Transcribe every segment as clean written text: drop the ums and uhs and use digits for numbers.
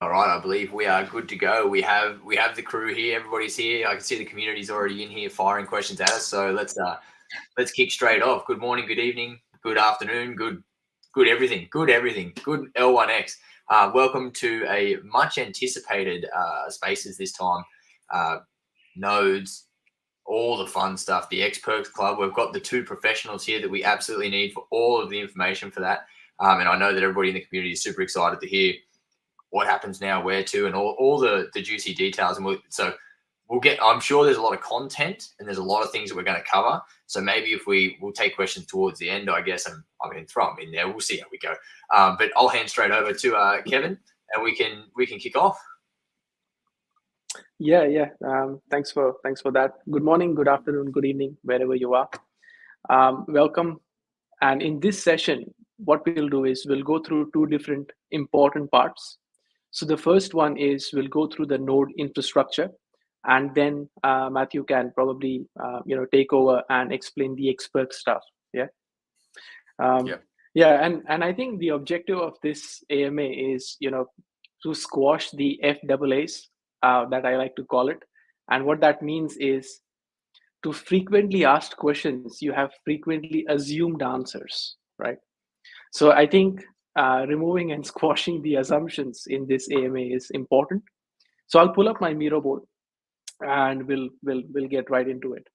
All right, I believe we are good to go. We have the crew here. Everybody's here. I can see the community's already in here firing questions at us. So let's kick straight off. Good morning, good evening, good afternoon, good everything, good L1X. Welcome to a much anticipated spaces this time. Nodes, all the fun stuff. The XPerks Club. We've got the two professionals here that we absolutely need for all of the information for that. And I know that everybody in the community is super excited to hear what happens now, where to, and all the juicy details. And we'll get, I'm sure there's a lot of content and there's a lot of things that we're going to cover. So maybe if we'll take questions towards the end, I guess, and I mean, throw them in there. We'll see how we go. But I'll hand straight over to Kevin and we can kick off. Yeah. Thanks for that. Good morning, good afternoon, good evening, wherever you are. Welcome. And in this session, what we'll do is we'll go through two different important parts. So the first one is we'll go through the node infrastructure, and then Matthew can probably take over and explain the XPerks stuff. Yeah. And I think the objective of this AMA is to squash the FAAs that I like to call it, and what that means is to frequently asked questions you have frequently assumed answers, right? So I think removing and squashing the assumptions in this AMA is important. So I'll pull up my Miro board and we'll get right into it.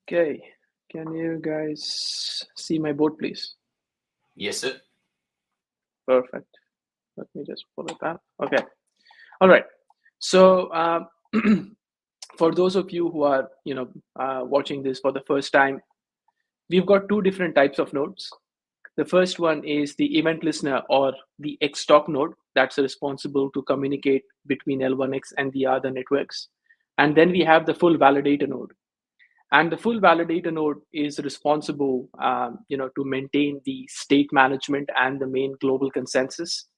Okay, can you guys see my board, please? Yes, sir. Perfect. Let me just pull it up. Okay. All right. So for those of you who are watching this for the first time, we've got two different types of nodes. The first one is the event listener or the XTalk node that's responsible to communicate between L1X and the other networks. And then we have the full validator node. And the full validator node is responsible to maintain the state management and the main global consensus.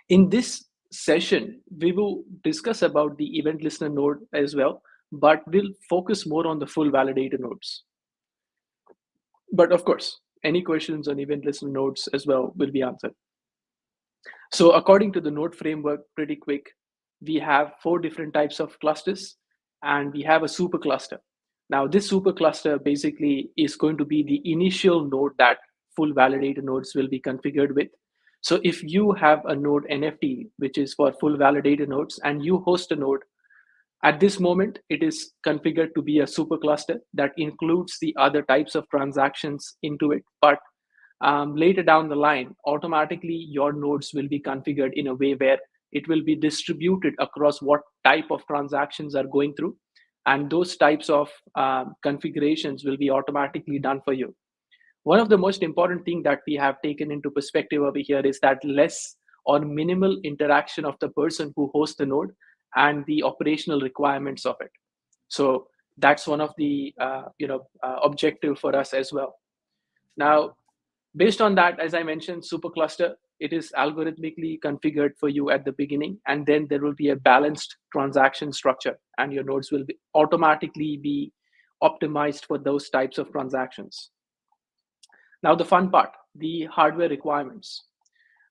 In this session, we will discuss about the event listener node as well, but we'll focus more on the full validator nodes. But of course, any questions on event listener nodes as well will be answered. So according to the node framework, pretty quick, we have 4 different types of clusters, and we have a super cluster. Now, this super cluster basically is going to be the initial node that full validator nodes will be configured with. So if you have a node NFT, which is for full validator nodes, and you host a node, at this moment, it is configured to be a super cluster that includes the other types of transactions into it. But later down the line, automatically your nodes will be configured in a way where it will be distributed across what type of transactions are going through. And those types of configurations will be automatically done for you. One of the most important things that we have taken into perspective over here is that less or minimal interaction of the person who hosts the node and the operational requirements of it. So that's one of the objective for us as well. Now, based on that, as I mentioned, supercluster, it is algorithmically configured for you at the beginning, and then there will be a balanced transaction structure, and your nodes will automatically be optimized for those types of transactions. Now, the fun part, the hardware requirements.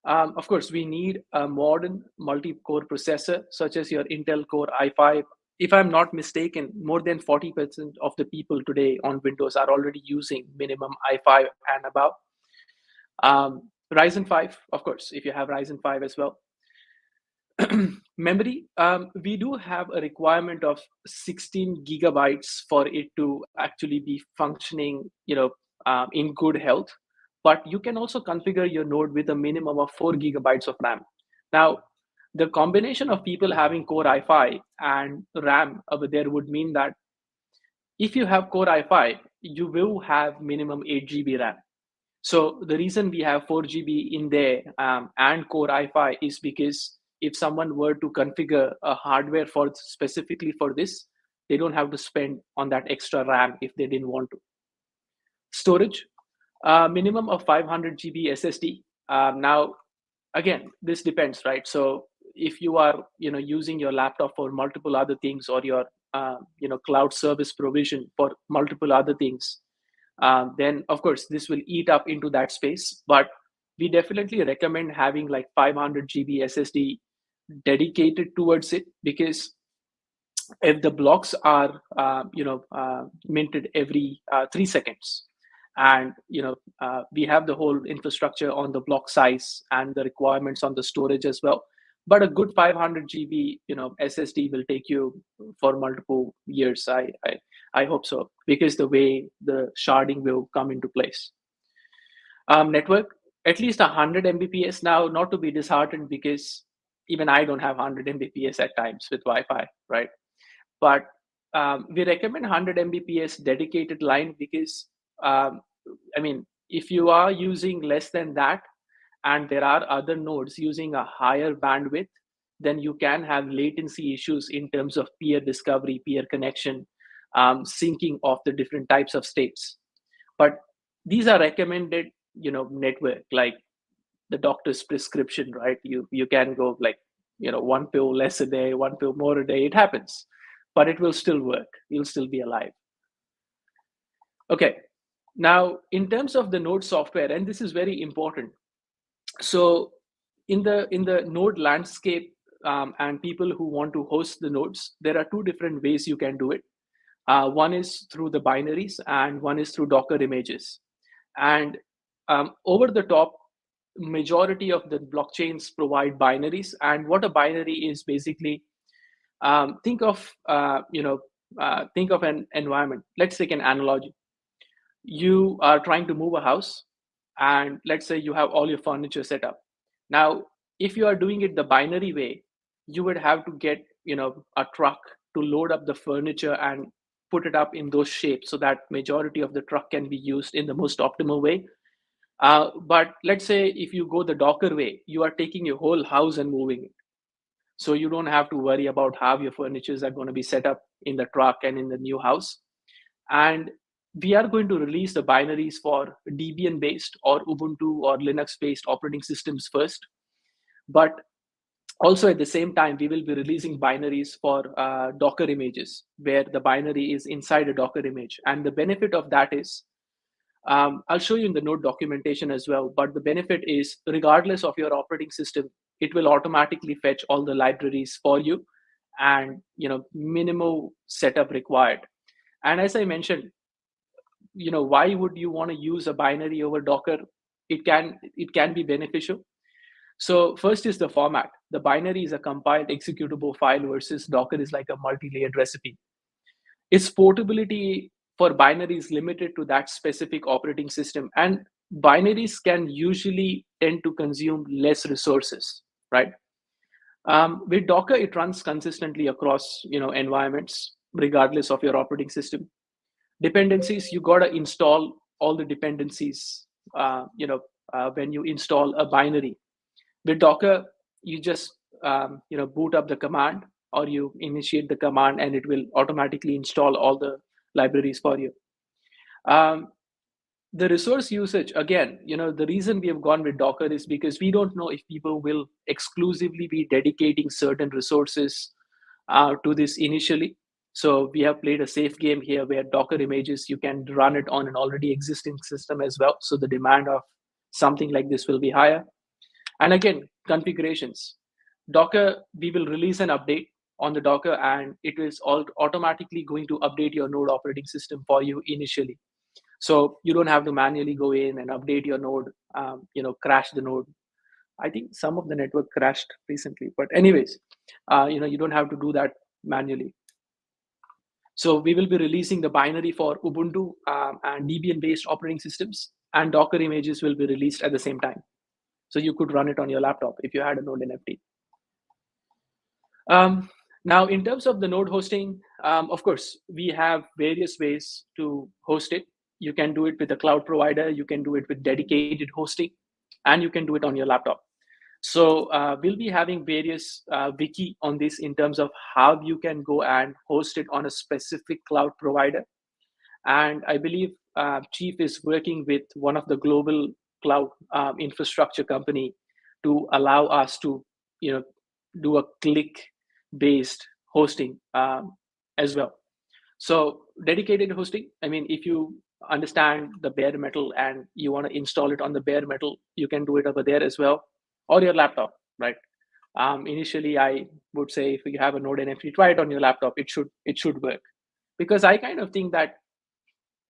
Of course, we need a modern multi-core processor, such as your Intel Core i5. If I'm not mistaken, more than 40% of the people today on Windows are already using minimum i5 and above. Ryzen 5, of course, if you have Ryzen 5 as well. Memory, we do have a requirement of 16 gigabytes for it to actually be functioning, in good health. But you can also configure your node with a minimum of 4 gigabytes of RAM. Now, the combination of people having Core i5 and RAM over there would mean that if you have Core i5, you will have minimum 8 GB RAM. So the reason we have 4 GB in there and Core i5 is because if someone were to configure a hardware for specifically for this, they don't have to spend on that extra RAM if they didn't want to. Storage, minimum of 500 GB SSD. Now, again, this depends, right? So if you are, using your laptop for multiple other things, or your, cloud service provision for multiple other things, then of course this will eat up into that space. But we definitely recommend having like 500 GB SSD dedicated towards it, because if the blocks are minted every 3 seconds, and we have the whole infrastructure on the block size and the requirements on the storage as well. But a good 500 GB SSD will take you for multiple years. I hope so, because the way the sharding will come into place. Network, at least 100 Mbps. Now, not to be disheartened, because even I don't have 100 Mbps at times with Wi-Fi, right? But we recommend 100 Mbps dedicated line, because if you are using less than that and there are other nodes using a higher bandwidth, then you can have latency issues in terms of peer discovery, peer connection, syncing of the different types of states. But these are recommended network, like the doctor's prescription, right? You can go like one pill less a day, one pill more a day. It happens, but it will still work. You'll still be alive. Okay, now in terms of the node software, and this is very important. So in the node landscape, and people who want to host the nodes, there are two different ways you can do it. One is through the binaries, and one is through Docker images. And over the top, majority of the blockchains provide binaries. And what a binary is basically, think of an environment. Let's take an analogy. You are trying to move a house, and let's say you have all your furniture set up. Now, if you are doing it the binary way, you would have to get a truck to load up the furniture and put it up in those shapes so that majority of the truck can be used in the most optimal way. But let's say if you go the Docker way, you are taking your whole house and moving it. So you don't have to worry about how your furnitures are going to be set up in the truck and in the new house. And we are going to release the binaries for Debian based or Ubuntu or Linux based operating systems first. But also at the same time, we will be releasing binaries for Docker images, where the binary is inside a Docker image. And the benefit of that is, I'll show you in the node documentation as well, but the benefit is, regardless of your operating system, it will automatically fetch all the libraries for you, and minimal setup required. And as I mentioned, why would you want to use a binary over Docker? It can be beneficial. So first is the format. The binary is a compiled executable file, versus Docker is like a multi-layered recipe. Its portability for binaries limited to that specific operating system, and binaries can usually tend to consume less resources, right? With Docker, it runs consistently across environments, regardless of your operating system. Dependencies, you got to install all the dependencies when you install a binary. With Docker, you just boot up the command, or you initiate the command, and it will automatically install all the libraries for you. The resource usage, again, the reason we have gone with Docker is because we don't know if people will exclusively be dedicating certain resources to this initially. So we have played a safe game here, where Docker images, you can run it on an already existing system as well. So the demand of something like this will be higher. And again, configurations. Docker, we will release an update on the Docker, and it is all automatically going to update your node operating system for you initially. So you don't have to manually go in and update your node, crash the node. I think some of the network crashed recently, but anyways, you don't have to do that manually. So we will be releasing the binary for Ubuntu and Debian-based operating systems, and Docker images will be released at the same time. So you could run it on your laptop if you had a node NFT. Now, in terms of the node hosting, of course, we have various ways to host it. You can do it with a cloud provider, you can do it with dedicated hosting, and you can do it on your laptop. So we'll be having various wiki on this in terms of how you can go and host it on a specific cloud provider. And I believe Chief is working with one of the global cloud infrastructure company to allow us to do a click-based hosting as well. So dedicated hosting, if you understand the bare metal and you want to install it on the bare metal, you can do it over there as well, or your laptop, right? Initially, I would say if you have a Node NFT, try it on your laptop. It should work, because I kind of think that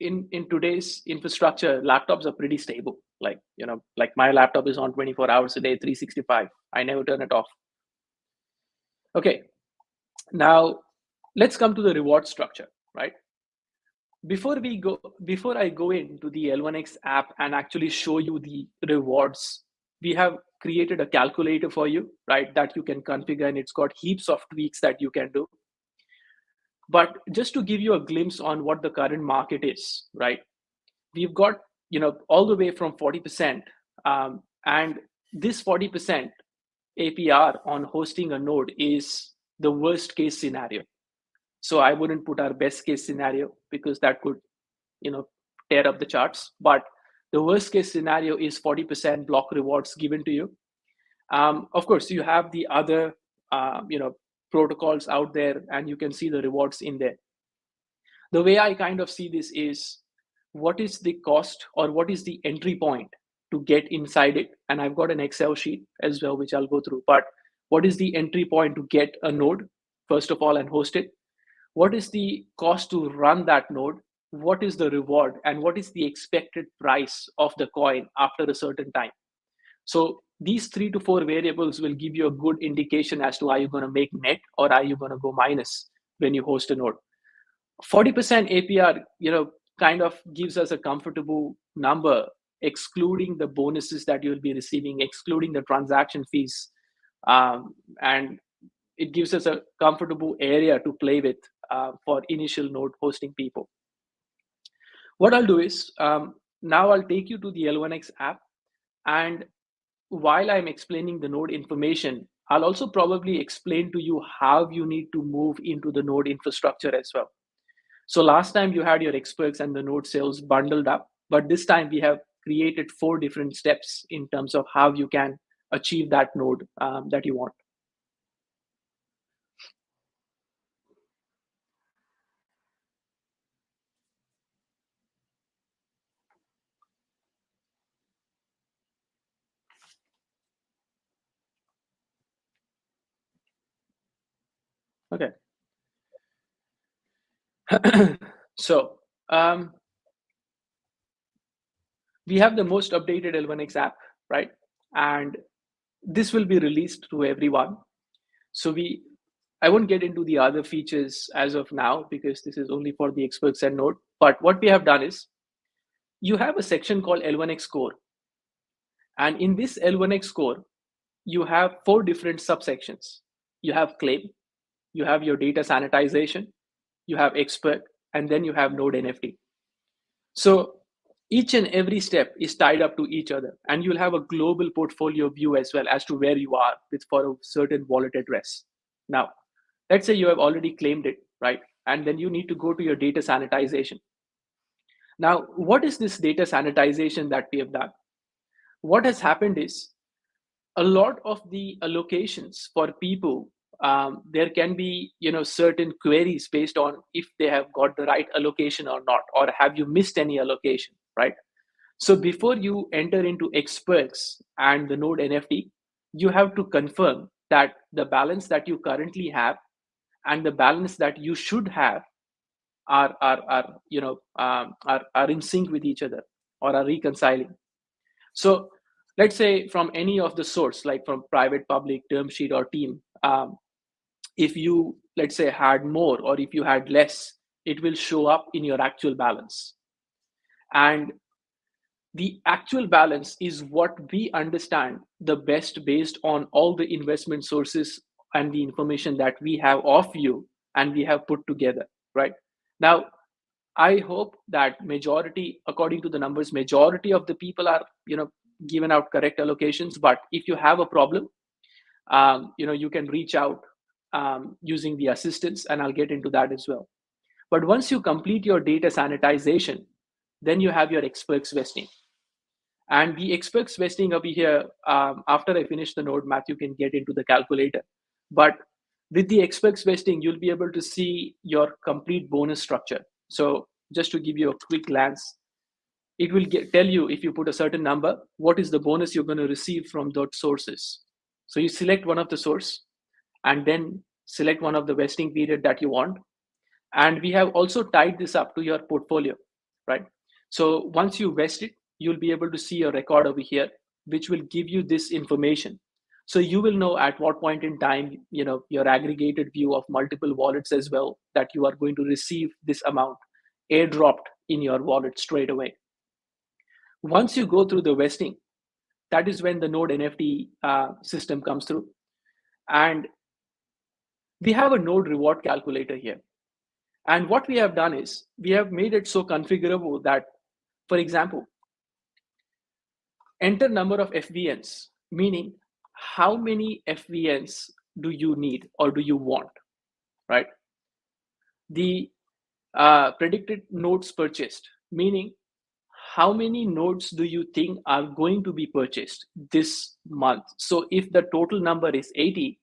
in today's infrastructure, laptops are pretty stable. Like like my laptop is on 24 hours a day, 365. I never turn it off. Okay, now let's come to the reward structure, right? Before I go into the L1X app and actually show you the rewards, we have created a calculator for you, right, that you can configure, and it's got heaps of tweaks that you can do. But just to give you a glimpse on what the current market is, right, we've got all the way from 40%, and this 40% APR on hosting a node is the worst case scenario. So I wouldn't put our best case scenario, because that could tear up the charts. But the worst case scenario is 40% block rewards given to you. Of course, you have the other protocols out there, and you can see the rewards in there. The way I kind of see this is, what is the cost, or what is the entry point to get inside it? And I've got an Excel sheet as well, which I'll go through. But what is the entry point to get a node, first of all, and host it? What is the cost to run that node? What is the reward? And what is the expected price of the coin after a certain time? So these 3 to 4 variables will give you a good indication as to, are you going to make net or are you going to go minus when you host a node? 40% APR, kind of gives us a comfortable number, excluding the bonuses that you'll be receiving, excluding the transaction fees, and it gives us a comfortable area to play with for initial node hosting people. What I'll do is, now I'll take you to the L1X app, and while I'm explaining the node information, I'll also probably explain to you how you need to move into the node infrastructure as well. So last time you had your XPerks and the node sales bundled up, but this time we have created 4 different steps in terms of how you can achieve that node that you want. Okay. So we have the most updated L1X app, right? And this will be released to everyone. So I won't get into the other features as of now, because this is only for the XPerks and node. But what we have done is, you have a section called L1X Core. And in this L1X Core, you have 4 different subsections. You have claim, you have your data sanitization, you have XPerk, and then you have node NFT. So each and every step is tied up to each other, and you'll have a global portfolio view as well as to where you are for a certain wallet address. Now, let's say you have already claimed it, right? And then you need to go to your data sanitization. Now, what is this data sanitization that we have done? What has happened is, a lot of the allocations for people, there can be certain queries based on if they have got the right allocation or not, or have you missed any allocation, right? So before you enter into XPerks and the node NFT, you have to confirm that the balance that you currently have and the balance that you should have are in sync with each other, or are reconciling. So let's say from any of the source, like from private, public, term sheet, or team, if you, let's say, had more or if you had less, it will show up in your actual balance. And the actual balance is what we understand the best based on all the investment sources and the information that we have of you and we have put together, right? Now, I hope that majority, according to the numbers, majority of the people are, given out correct allocations. But if you have a problem, you can reach out using the assistance, and I'll get into that as well. But once you complete your data sanitization, then you have your XPerks vesting. And the XPerks vesting over here, after I finish the node, Matthew can get into the calculator. But with the XPerks vesting, you'll be able to see your complete bonus structure. So just to give you a quick glance, it will tell you if you put a certain number, what is the bonus you're going to receive from those sources. So you select one of the source and then select one of the vesting period that you want. And we have also tied this up to your portfolio, right? So once you vest it, you'll be able to see a record over here, which will give you this information. So you will know at what point in time, your aggregated view of multiple wallets as well, that you are going to receive this amount airdropped in your wallet straight away. Once you go through the vesting, that is when the node NFT system comes through. And we have a node reward calculator here. And what we have done is we have made it so configurable that, for example, enter number of FVNs, meaning how many FVNs do you need or do you want, right? The predicted nodes purchased, meaning how many nodes do you think are going to be purchased this month? So if the total number is 80,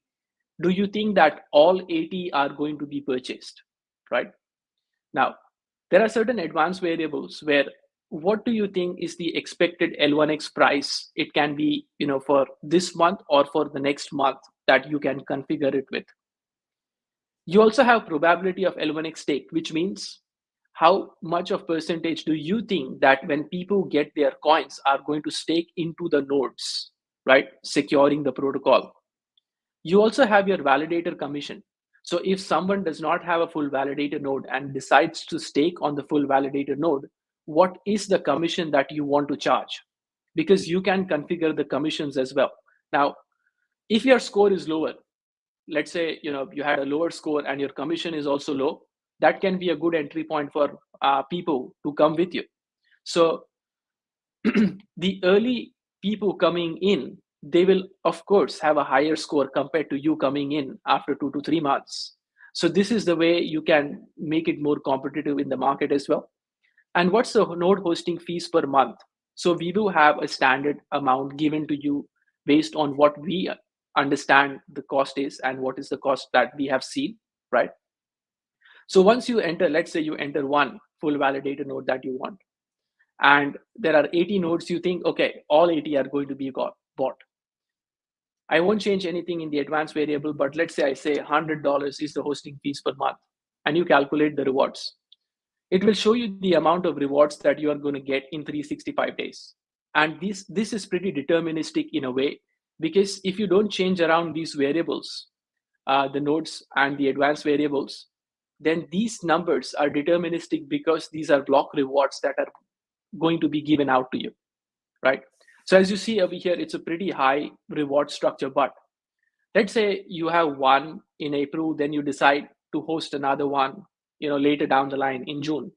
do you think that all 80 are going to be purchased, right? Now, there are certain advanced variables where what do you think is the expected L1X price? It can be, for this month or for the next month that you can configure it with. You also have probability of L1X take, which means how much of percentage do you think that when people get their coins are going to stake into the nodes, right? Securing the protocol. You also have your validator commission. So if someone does not have a full validator node and decides to stake on the full validator node, what is the commission that you want to charge? Because you can configure the commissions as well. Now, if your score is lower, let's say you had a lower score and your commission is also low, that can be a good entry point for people to come with you. So the early people coming in, they will of course have a higher score compared to you coming in after 2 to 3 months. So this is the way you can make it more competitive in the market as well. And what's the node hosting fees per month? So we will have a standard amount given to you based on what we understand the cost is and what is the cost that we have seen, right? So once you enter, let's say you enter one full validator node that you want, and there are 80 nodes, you think, okay, all 80 are going to be bought. I won't change anything in the advanced variable, but let's say I say $100 is the hosting fees per month, and you calculate the rewards. It will show you the amount of rewards that you are going to get in 365 days. And this is pretty deterministic in a way, because if you don't change around these variables, the nodes and the advanced variables, then these numbers are deterministic because these are block rewards that are going to be given out to you, right? So as you see over here, it's a pretty high reward structure. But let's say you have one in April, then you decide to host another one, later down the line in June.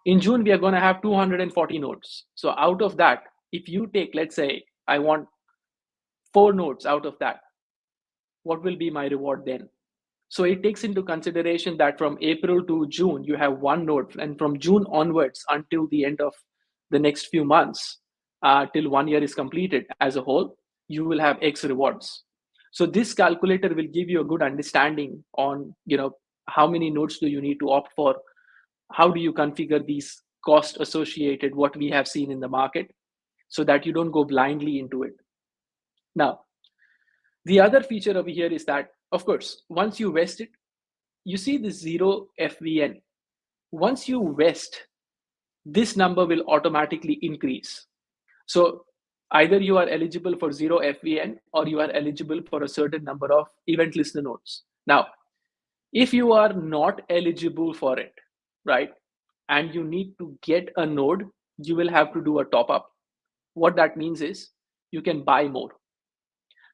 In June, we are going to have 240 nodes. So out of that, if you take, let's say, I want 4 nodes out of that, what will be my reward then? So it takes into consideration that from April to June, you have 1 node. And from June onwards until the end of the next few months, till 1 year is completed as a whole, you will have X rewards. So this calculator will give you a good understanding on, how many nodes do you need to opt for? How do you configure these costs associated, what we have seen in the market, so that you don't go blindly into it. Now, the other feature over here is that, of course, once you vest it, you see the 0 FVN. Once you vest, this number will automatically increase. So either you are eligible for 0 FVN or you are eligible for a certain number of event listener nodes. Now, if you are not eligible for it, right, and you need to get a node, you will have to do a top up. What that means is you can buy more.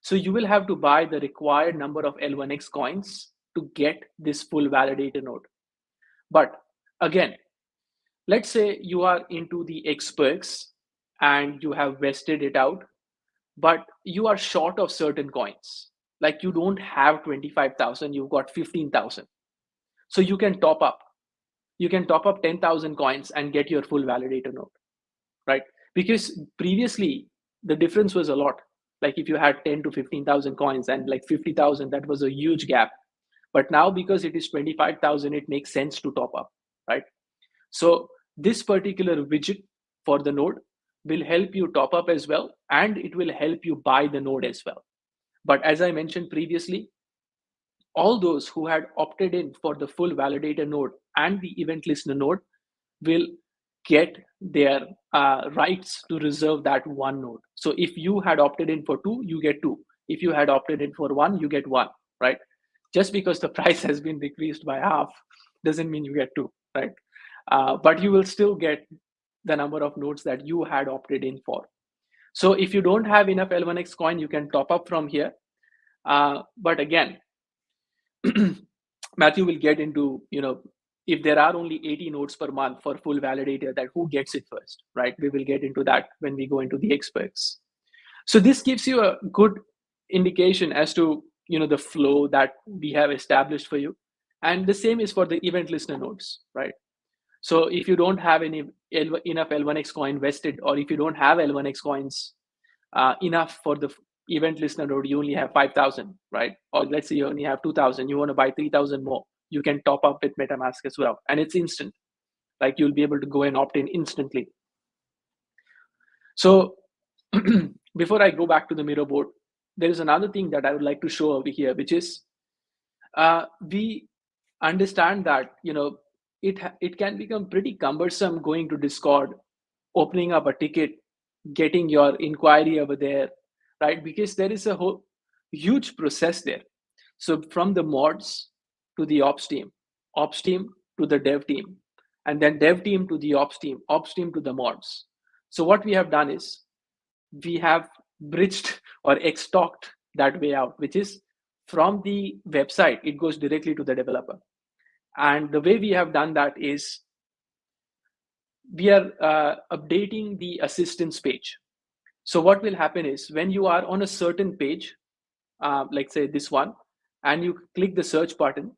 So you will have to buy the required number of L1X coins to get this full validator node. But again, let's say you are into the XPerks and you have vested it out, but you are short of certain coins. Like you don't have 25,000, you've got 15,000. So you can top up. You can top up 10,000 coins and get your full validator node, right? Because previously the difference was a lot. Like if you had 10 to 15,000 coins and like 50,000, that was a huge gap. But now because it is 25,000, it makes sense to top up, right? So this particular widget for the node will help you top up as well, and it will help you buy the node as well. But as I mentioned previously, all those who had opted in for the full validator node and the event listener node will get their rights to reserve that one node. So if you had opted in for two, you get two. If you had opted in for one, you get one, right? Just because the price has been decreased by half doesn't mean you get two, right? But you will still get the number of nodes that you had opted in for. So if you don't have enough L1X coin, you can top up from here. But again, Matthew will get into, if there are only 80 nodes per month for full validator, that who gets it first, right? We will get into that when we go into the XPerks. So this gives you a good indication as to, the flow that we have established for you. And the same is for the event listener nodes, right? So if you don't have enough L1X coin vested, or if you don't have L1X coins enough for the event listener node, you only have 5,000, right? Or let's say you only have 2,000, you want to buy 3,000 more, you can top up with MetaMask as well. And it's instant. Like, you'll be able to go and opt in instantly. So before I go back to the mirror board, there is another thing that I would like to show over here, which is we understand that, it can become pretty cumbersome going to Discord, opening up a ticket, getting your inquiry over there, right? Because there is a whole huge process there. So from the mods to the ops team to the dev team, and then dev team to the ops team to the mods. So what we have done is we have bridged or extorted that way out, which is from the website, it goes directly to the developer. And the way we have done that is we are updating the assistance page. So what will happen is when you are on a certain page, like say this one, and you click the search button,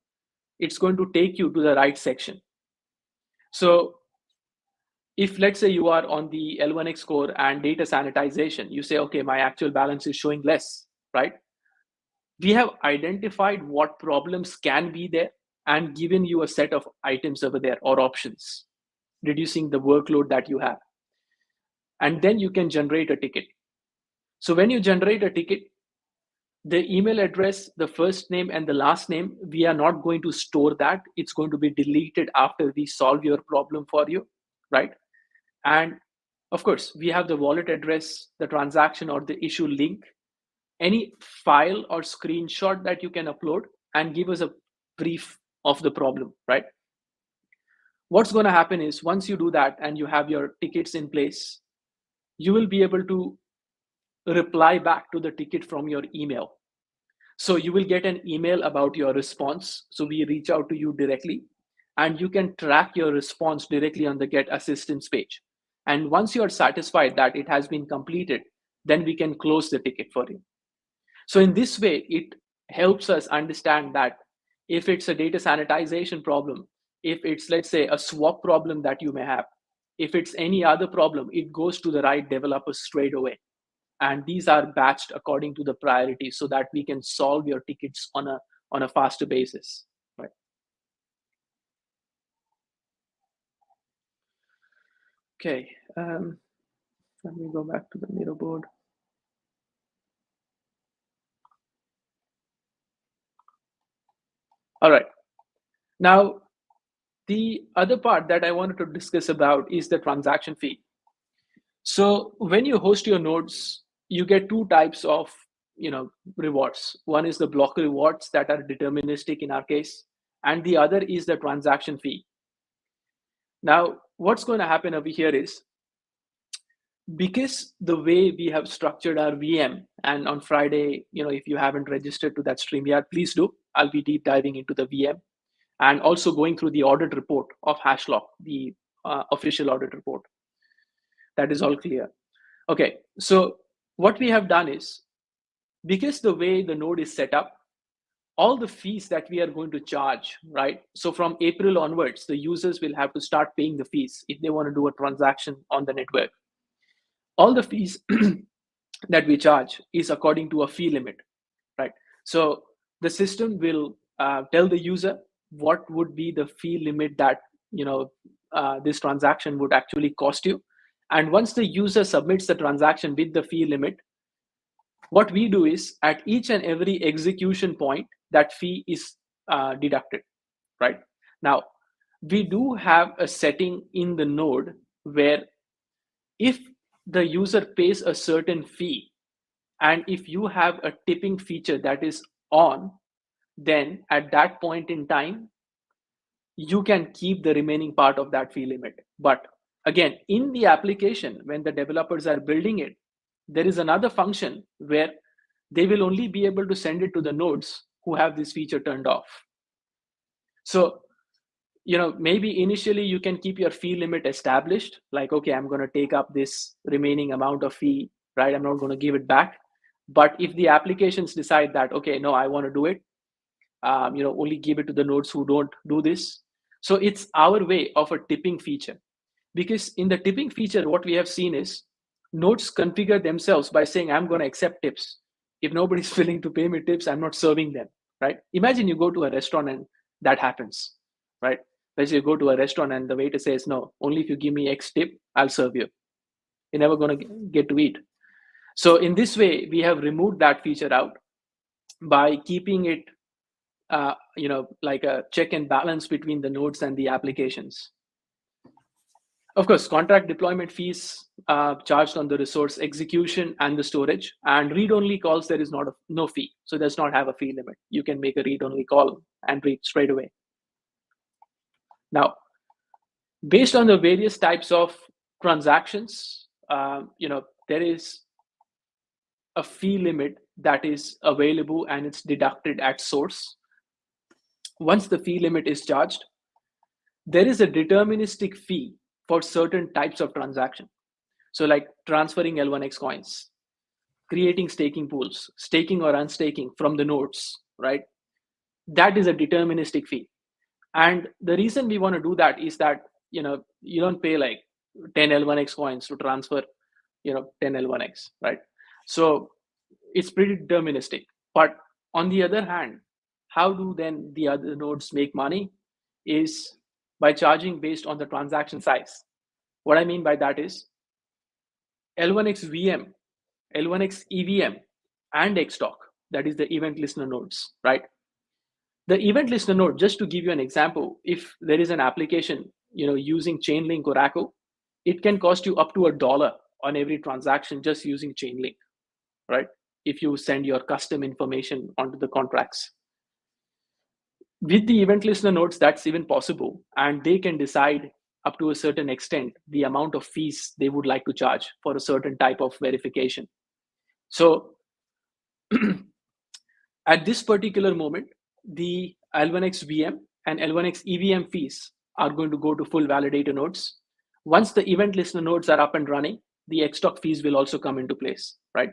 it's going to take you to the right section. So if let's say you are on the L1X core and data sanitization, you say, okay, my actual balance is showing less, right? We have identified what problems can be there and given you a set of items over there or options, reducing the workload that you have. And then you can generate a ticket. So when you generate a ticket, the email address, the first name and the last name, we are not going to store that. It's going to be deleted after we solve your problem for you, right? And of course, we have the wallet address, the transaction or the issue link, any file or screenshot that you can upload and give us a brief of the problem, right? What's going to happen is once you do that and you have your tickets in place, you will be able to reply back to the ticket from your email. So you will get an email about your response. So we reach out to you directly and you can track your response directly on the Get Assistance page. And once you're satisfied that it has been completed, then we can close the ticket for you. So in this way, it helps us understand that if it's a data sanitization problem, if it's, let's say, a swap problem that you may have, if it's any other problem, it goes to the right developer straight away. And these are batched according to the priority so that we can solve your tickets on a faster basis, right? Okay, let me go back to the mirror board. All right. Now, the other part that I wanted to discuss about is the transaction fee. So when you host your nodes, you get two types of rewards. One is the block rewards that are deterministic in our case, and the other is the transaction fee. Now, what's going to happen over here is, because the way we have structured our VM, and on Friday, if you haven't registered to that StreamYard, please do. I'll be deep diving into the VM and also going through the audit report of Hashlock, the official audit report. That is all clear. Okay, so what we have done is, because the way the node is set up, all the fees that we are going to charge, right? So from April onwards, the users will have to start paying the fees if they want to do a transaction on the network. All the fees that we charge is according to a fee limit, right? So the system will tell the user what would be the fee limit that this transaction would actually cost you. And once the user submits the transaction with the fee limit, what we do is at each and every execution point, that fee is deducted, right? Now, we do have a setting in the node where if the user pays a certain fee, and if you have a tipping feature that is on, then at that point in time, you can keep the remaining part of that fee limit. But again, in the application, when the developers are building it, there is another function where they will only be able to send it to the nodes who have this feature turned off. So, maybe initially you can keep your fee limit established, like, okay, I'm going to take up this remaining amount of fee, right? I'm not going to give it back. But if the applications decide that, okay, no, I want to do it, only give it to the nodes who don't do this. So it's our way of a tipping feature. Because in the tipping feature, what we have seen is nodes configure themselves by saying, I'm going to accept tips. If nobody's willing to pay me tips, I'm not serving them, right? Imagine you go to a restaurant and that happens, right? Let's say you go to a restaurant and the waiter says, no, only if you give me X tip, I'll serve you. You're never going to get to eat. So in this way, we have removed that feature out by keeping it, like a check and balance between the nodes and the applications. Of course, contract deployment fees charged on the resource execution and the storage, and read-only calls, there is no fee. So it does not have a fee limit. You can make a read-only call and read straight away. Now, based on the various types of transactions, there is a fee limit that is available and it's deducted at source. Once the fee limit is charged, there is a deterministic fee for certain types of transaction. So like transferring L1X coins, creating staking pools, staking or unstaking from the nodes, right? That is a deterministic fee. And the reason we want to do that is that, you don't pay like 10 L1X coins to transfer, 10 L1X, right? So it's pretty deterministic. But on the other hand, how do then the other nodes make money is by charging based on the transaction size. What I mean by that is L1X VM, L1X EVM, and XTalk, that is the event listener nodes, right? The event listener node, just to give you an example, if there is an application, using Chainlink or Oracle, it can cost you up to $1 on every transaction just using Chainlink, right? If you send your custom information onto the contracts. With the event listener nodes, that's even possible, and they can decide up to a certain extent the amount of fees they would like to charge for a certain type of verification. So at this particular moment, the L1X VM and L1X EVM fees are going to go to full validator nodes. Once the event listener nodes are up and running, the XTalk fees will also come into place, right?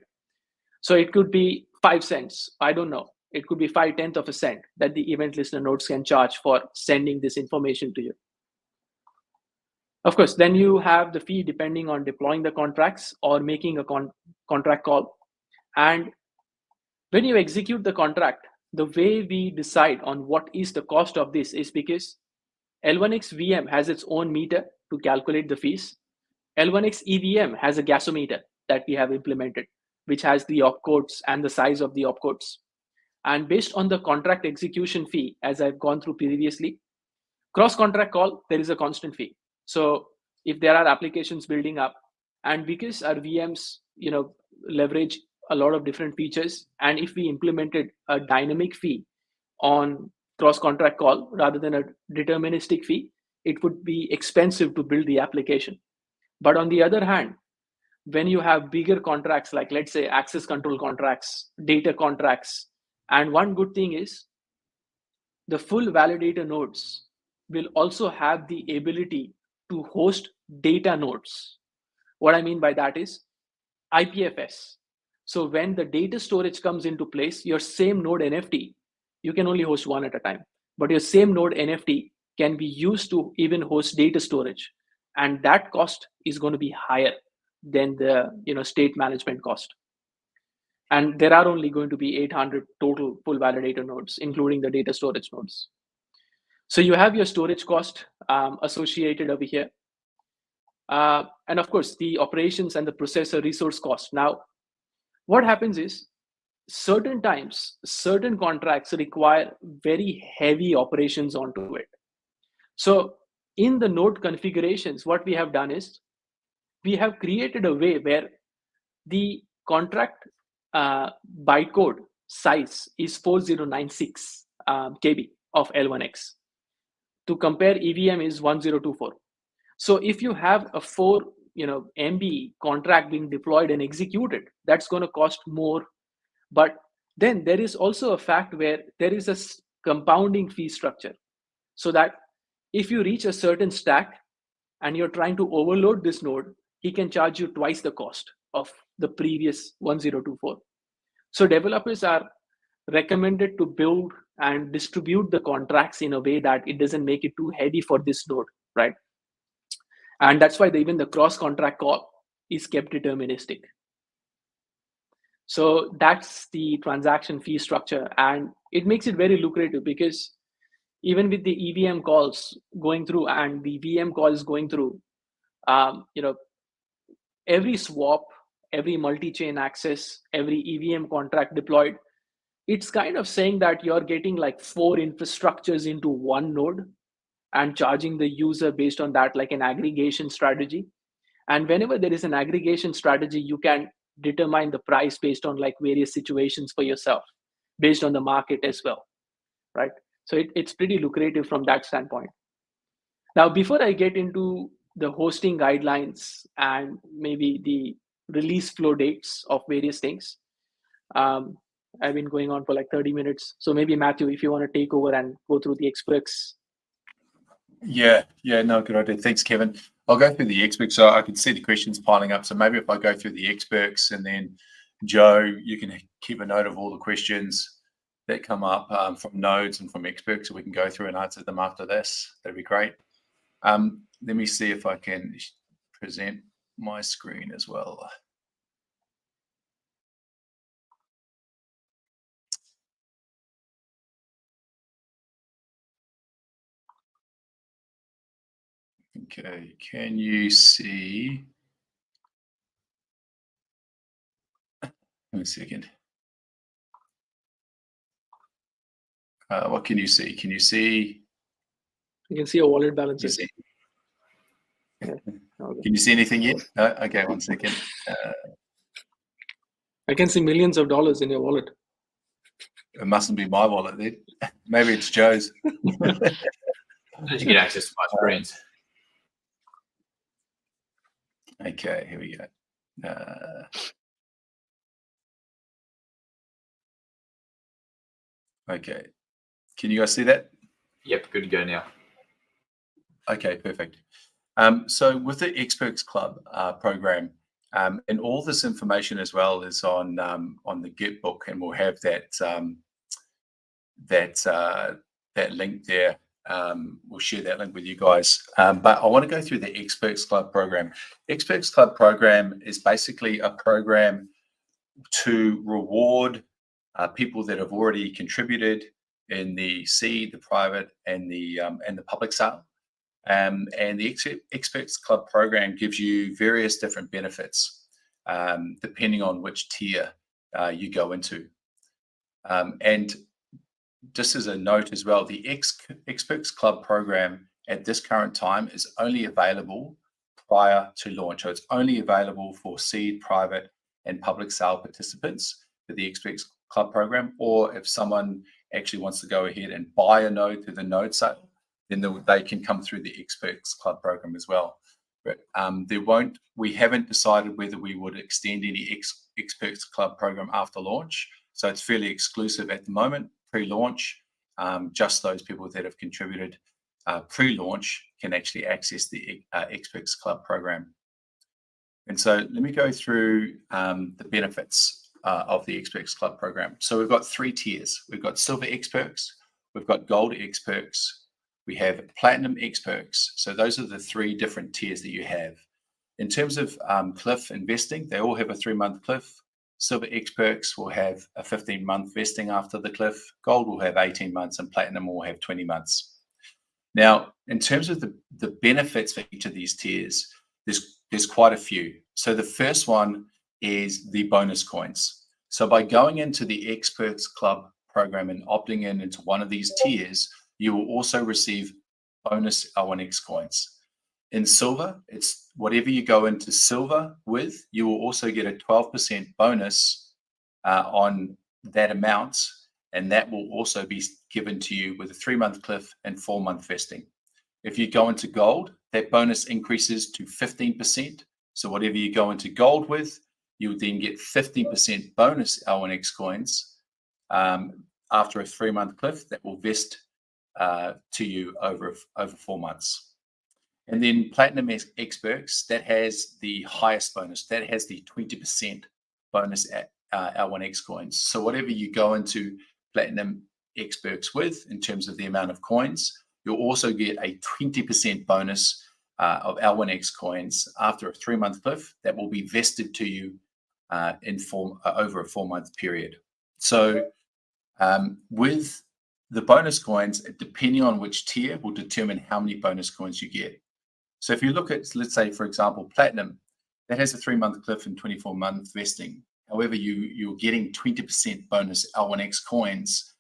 So it could be 5 cents, I don't know. It could be 5/10 of a cent that the event listener nodes can charge for sending this information to you. Of course, then you have the fee depending on deploying the contracts or making a contract call. And when you execute the contract, the way we decide on what is the cost of this is because L1X VM has its own meter to calculate the fees. L1X EVM has a gasometer that we have implemented, which has the opcodes and the size of the opcodes. And based on the contract execution fee, as I've gone through previously, cross-contract call, there is a constant fee. So if there are applications building up, and because our VMs, leverage a lot of different features, and if we implemented a dynamic fee on cross-contract call rather than a deterministic fee, it would be expensive to build the application. But on the other hand, when you have bigger contracts, like let's say access control contracts, data contracts, and one good thing is the full validator nodes will also have the ability to host data nodes. What I mean by that is IPFS. So when the data storage comes into place, your same node NFT, you can only host one at a time, but your same node NFT can be used to even host data storage. And that cost is going to be higher than the state management cost. And there are only going to be 800 total full validator nodes, including the data storage nodes. So you have your storage cost associated over here. And of course, the operations and the processor resource cost. Now, what happens is certain times, certain contracts require very heavy operations onto it. So in the node configurations, what we have done is we have created a way where the contract bytecode size is 4096 KB of L1X. To compare, EVM is 1024. So if you have a 4 MB contract being deployed and executed, that's going to cost more. But then there is also a fact where there is a compounding fee structure, so that if you reach a certain stack and you're trying to overload this node, he can charge you twice the cost of the previous 1024. So developers are recommended to build and distribute the contracts in a way that it doesn't make it too heavy for this node, right? And that's why even the cross contract call is kept deterministic. So that's the transaction fee structure, and it makes it very lucrative, because even with the EVM calls going through and the VM calls going through, every swap, every multi-chain access, every EVM contract deployed, it's kind of saying that you're getting like 4 infrastructures into one node and charging the user based on that, like an aggregation strategy. And whenever there is an aggregation strategy, you can determine the price based on like various situations for yourself, based on the market as well, right? So it's pretty lucrative from that standpoint. Now, before I get into the hosting guidelines and maybe the release flow dates of various things, I've been going on for like 30 minutes. So maybe Matthew, if you want to take over and go through the XPerks. Yeah, no, good idea. Thanks, Kevin. I'll go through the XPerks. So I can see the questions piling up. So maybe if I go through the XPerks, and then Joe, you can keep a note of all the questions that come up from nodes and from XPerks, so we can go through and answer them after this. That'd be great. Let me see if I can present my screen as well. Okay, can you see? Give me a second. What can you see? Can you see? You can see your wallet balances. Yeah. Okay. Can you see anything yet? Okay, 1 second. I can see millions of dollars in your wallet. It mustn't be my wallet then. Maybe it's Joe's. Did you get access to my screens? Okay, here we go. Okay, can you guys see that? Yep, good to go now. Okay, perfect. So with the XPerks Club program, and all this information as well is on the Git book, and we'll have that that link there. We'll share that link with you guys. But I want to go through the XPerks Club program. XPerks Club program is basically a program to reward people that have already contributed in the seed, the private, and the public sale. And the XPerks Club program gives you various different benefits depending on which tier you go into. And just as a note as well, the XPerks Club program at this current time is only available prior to launch. So it's only available for seed, private, and public sale participants for the XPerks Club program, or if someone actually wants to go ahead and buy a node through the node sale, then they can come through the XPerks Club program as well. But we haven't decided whether we would extend any XPerks Club program after launch. So it's fairly exclusive at the moment, pre-launch. Just those people that have contributed pre-launch can actually access the XPerks Club program. And so let me go through the benefits of the XPerks Club program. So we've got 3 tiers. We've got Silver XPerks, we've got Gold XPerks, we have Platinum XPerks. So those are the 3 different tiers that you have. In terms of cliff investing, they all have a 3-month cliff. Silver XPerks will have a 15-month vesting after the cliff. Gold will have 18 months, and Platinum will have 20 months. Now, in terms of the benefits for each of these tiers, there's quite a few. So the first one is the bonus coins. So by going into the XPerks Club program and opting into one of these tiers, you will also receive bonus L1X coins. In silver, it's whatever you go into silver with, you will also get a 12% bonus on that amount, and that will also be given to you with a 3-month cliff and 4-month vesting. If you go into gold, that bonus increases to 15%. So whatever you go into gold with, you would then get 15% bonus L1X coins after a 3-month cliff that will vest to you over 4 months. And then Platinum XPerks, that has the highest bonus. That has the 20% bonus L1X coins. So whatever you go into Platinum XPerks with in terms of the amount of coins, you'll also get a 20% bonus of L1X coins after a 3-month cliff that will be vested to you over a 4-month period. So with the bonus coins, depending on which tier, will determine how many bonus coins you get. So if you look at, let's say, for example, Platinum, that has a 3-month cliff and 24-month vesting. However, you're getting 20% bonus L1X coins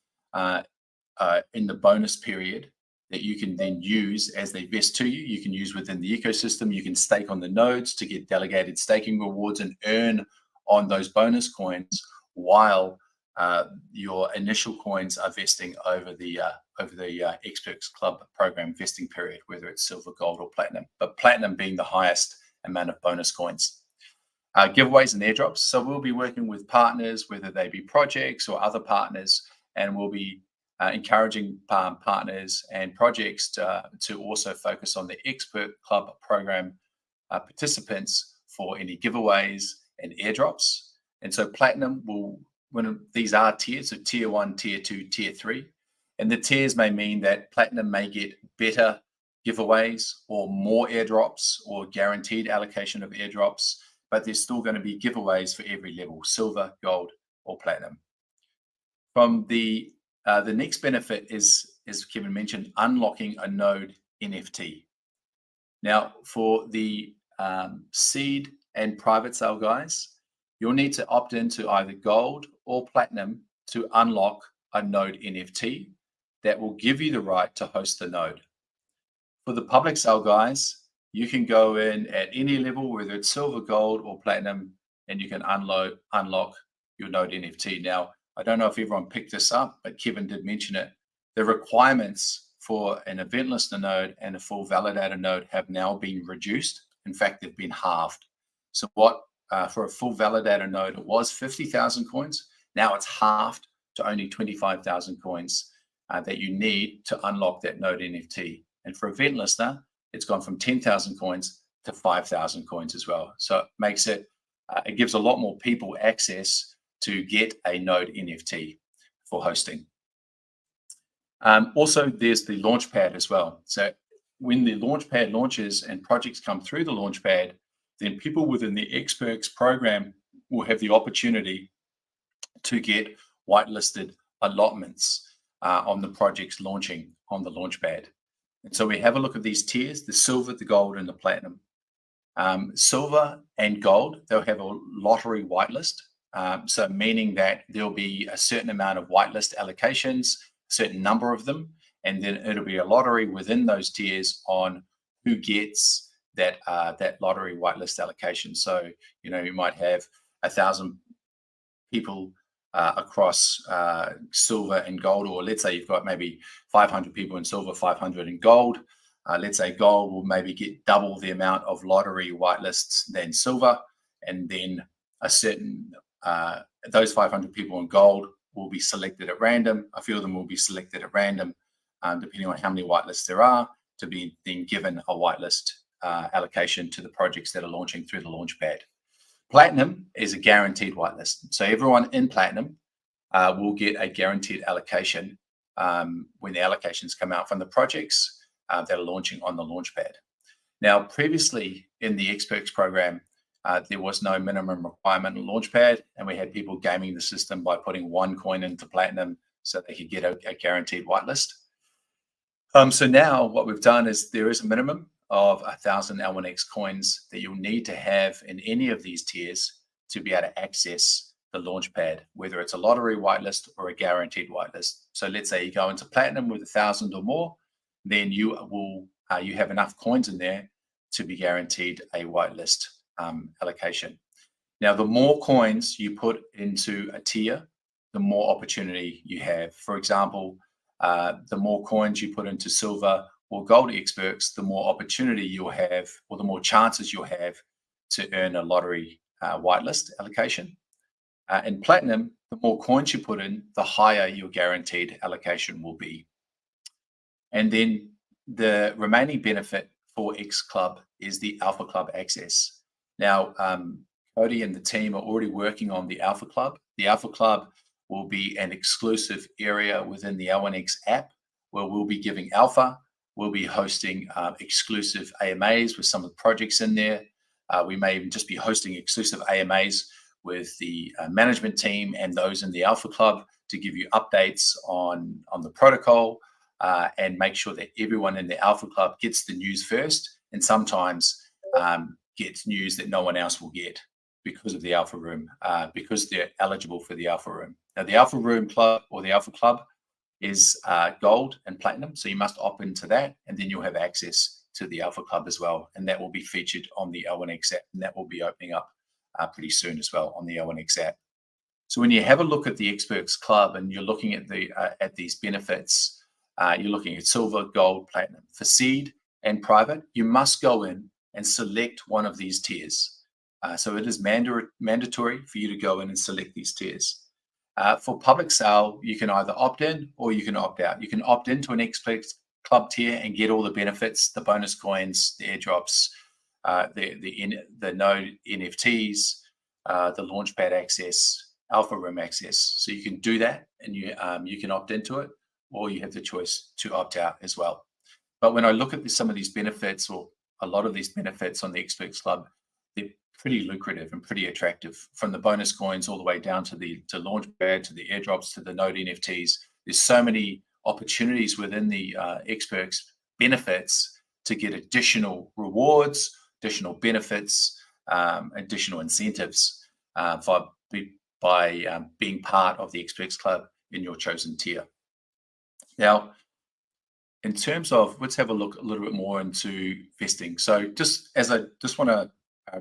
in the bonus period that you can then use as they vest to you. You can use within the ecosystem. You can stake on the nodes to get delegated staking rewards and earn on those bonus coins while your initial coins are vesting over the XPerks Club program vesting period, whether it's silver, gold, or platinum. But platinum being the highest amount of bonus coins. Giveaways and airdrops. So we'll be working with partners, whether they be projects or other partners, and we'll be encouraging partners and projects to also focus on the XPerks Club program participants for any giveaways and airdrops. And so Platinum will, when these are tiers, so tier 1, tier 2, tier 3, and the tiers may mean that Platinum may get better giveaways or more airdrops or guaranteed allocation of airdrops, but there's still going to be giveaways for every level, silver, gold, or platinum. From the next benefit is, as Kevin mentioned, unlocking a node NFT. Now, for the seed and private sale guys, you'll need to opt into either gold or platinum to unlock a node NFT that will give you the right to host the node. For the public sale guys, you can go in at any level, whether it's silver, gold, or platinum, and you can unlock your node NFT. Now, I don't know if everyone picked this up, but Kevin did mention it. The requirements for an event listener node and a full validator node have now been reduced. In fact, they've been halved. So what for a full validator node, it was 50,000 coins. Now it's halved to only 25,000 coins that you need to unlock that node NFT. And for event listener, it's gone from 10,000 coins to 5,000 coins as well. So it makes it, it gives a lot more people access to get a node NFT for hosting. Also, there's the launchpad as well. So when the launchpad launches and projects come through the launchpad, then people within the XPerks program will have the opportunity to get whitelisted allotments on the projects launching on the launchpad. And so we have a look at these tiers, the silver, the gold, and the platinum. Silver and gold, they'll have a lottery whitelist. So meaning that there'll be a certain amount of whitelist allocations, a certain number of them, and then it'll be a lottery within those tiers on who gets that lottery whitelist allocation. So, you know, you might have 1,000 people across silver and gold, or let's say you've got maybe 500 people in silver, 500 in gold. Let's say gold will maybe get double the amount of lottery whitelists than silver, and then a certain those 500 people in gold will be selected at random. A few of them will be selected at random, depending on how many whitelists there are, to be then given a whitelist allocation to the projects that are launching through the launchpad. Platinum is a guaranteed whitelist. So everyone in Platinum will get a guaranteed allocation when the allocations come out from the projects that are launching on the launchpad. Now, previously in the XPerks program, there was no minimum requirement on launchpad, and we had people gaming the system by putting 1 coin into Platinum so they could get a guaranteed whitelist. So now what we've done is there is a minimum of 1,000 L1X coins that you'll need to have in any of these tiers to be able to access the Launchpad, whether it's a lottery whitelist or a guaranteed whitelist. So let's say you go into platinum with 1,000 or more, then you will you have enough coins in there to be guaranteed a whitelist allocation. Now, the more coins you put into a tier, the more opportunity you have. For example, the more coins you put into silver or gold XPerks, the more opportunity you'll have, or the more chances you'll have to earn a lottery whitelist allocation. In platinum, the more coins you put in, the higher your guaranteed allocation will be. And then the remaining benefit for X Club is the Alpha Club access. Now, Cody and the team are already working on the Alpha Club. The Alpha Club will be an exclusive area within the L1X app where we'll be giving alpha. We'll be hosting exclusive AMAs with some of the projects in there. We may even just be hosting exclusive AMAs with the management team and those in the Alpha Club to give you updates on the protocol and make sure that everyone in the Alpha Club gets the news first, and sometimes gets news that no one else will get because of the Alpha Room, because they're eligible for the Alpha Room. Now, the Alpha Room Club or the Alpha Club is gold and platinum, so you must opt into that, and then you'll have access to the Alpha Club as well, and that will be featured on the L1X app, and that will be opening up pretty soon as well on the L1X app. So when you have a look at the XPerks Club and you're looking at these benefits, you're looking at silver, gold, platinum. For seed and private, you must go in and select one of these tiers. So it is mandatory for you to go in and select these tiers. For public sale, you can either opt in or you can opt out. You can opt into an XPerks Club tier and get all the benefits, the bonus coins, the airdrops, the node NFTs, the Launchpad access, Alpha Room access. So you can do that, and you can opt into it, or you have the choice to opt out as well. But when I look at some of these benefits, or a lot of these benefits on the XPerks Club, they're pretty lucrative and pretty attractive, from the bonus coins all the way down to Launchpad, to the airdrops, to the node NFTs. There's so many opportunities within the XPerks benefits to get additional rewards, additional benefits, additional incentives by being part of the XPerks Club in your chosen tier. Now, in terms of, let's have a look a little bit more into vesting. So I just want to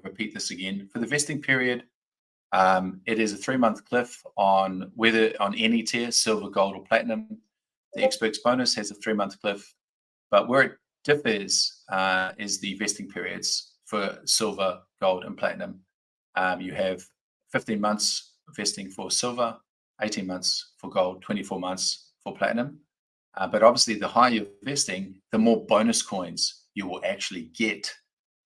repeat this again. For the vesting period, it is a 3-month cliff on any tier, silver, gold, or platinum. The XPerks bonus has a 3-month cliff, but where it differs is the vesting periods for silver, gold, and platinum. You have 15 months vesting for silver, 18 months for gold, 24 months for platinum. But obviously, the higher you're vesting, the more bonus coins you will actually get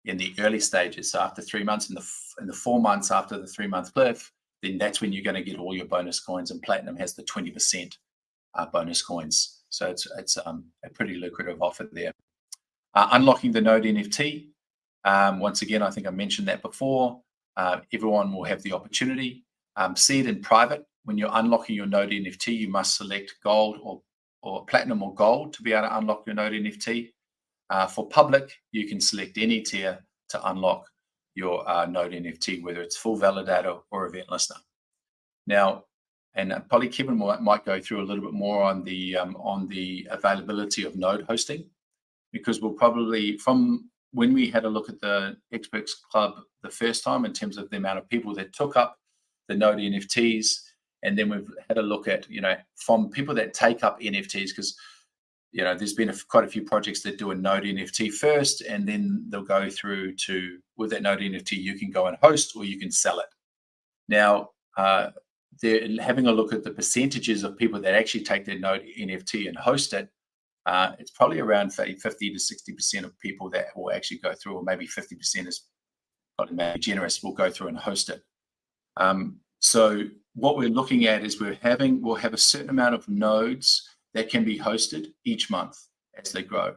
in the early stages. So after 3 months, in the 4 months after the 3-month cliff, then that's when you're going to get all your bonus coins. And platinum has the 20% bonus coins. So it's a pretty lucrative offer there. Unlocking the node NFT. Once again, I think I mentioned that before. Everyone will have the opportunity. Seed and private, when you're unlocking your node NFT, you must select gold or platinum or gold to be able to unlock your node NFT. For public, you can select any tier to unlock your node NFT, whether it's full validator or event listener. Now, and probably Kevin might go through a little bit more on the availability of node hosting, because we'll probably, from when we had a look at the XPerks Club the first time in terms of the amount of people that took up the node NFTs, and then we've had a look at, from people that take up NFTs, because, there's been quite a few projects that do a node NFT first, and then they'll go through to, with that node NFT, you can go and host or you can sell it. Now, they're having a look at the percentages of people that actually take their node NFT and host it. It's probably around 50 to 60% of people that will actually go through, or maybe 50% is probably maybe generous, will go through and host it. So what we're looking at is we'll have a certain amount of nodes that can be hosted each month as they grow,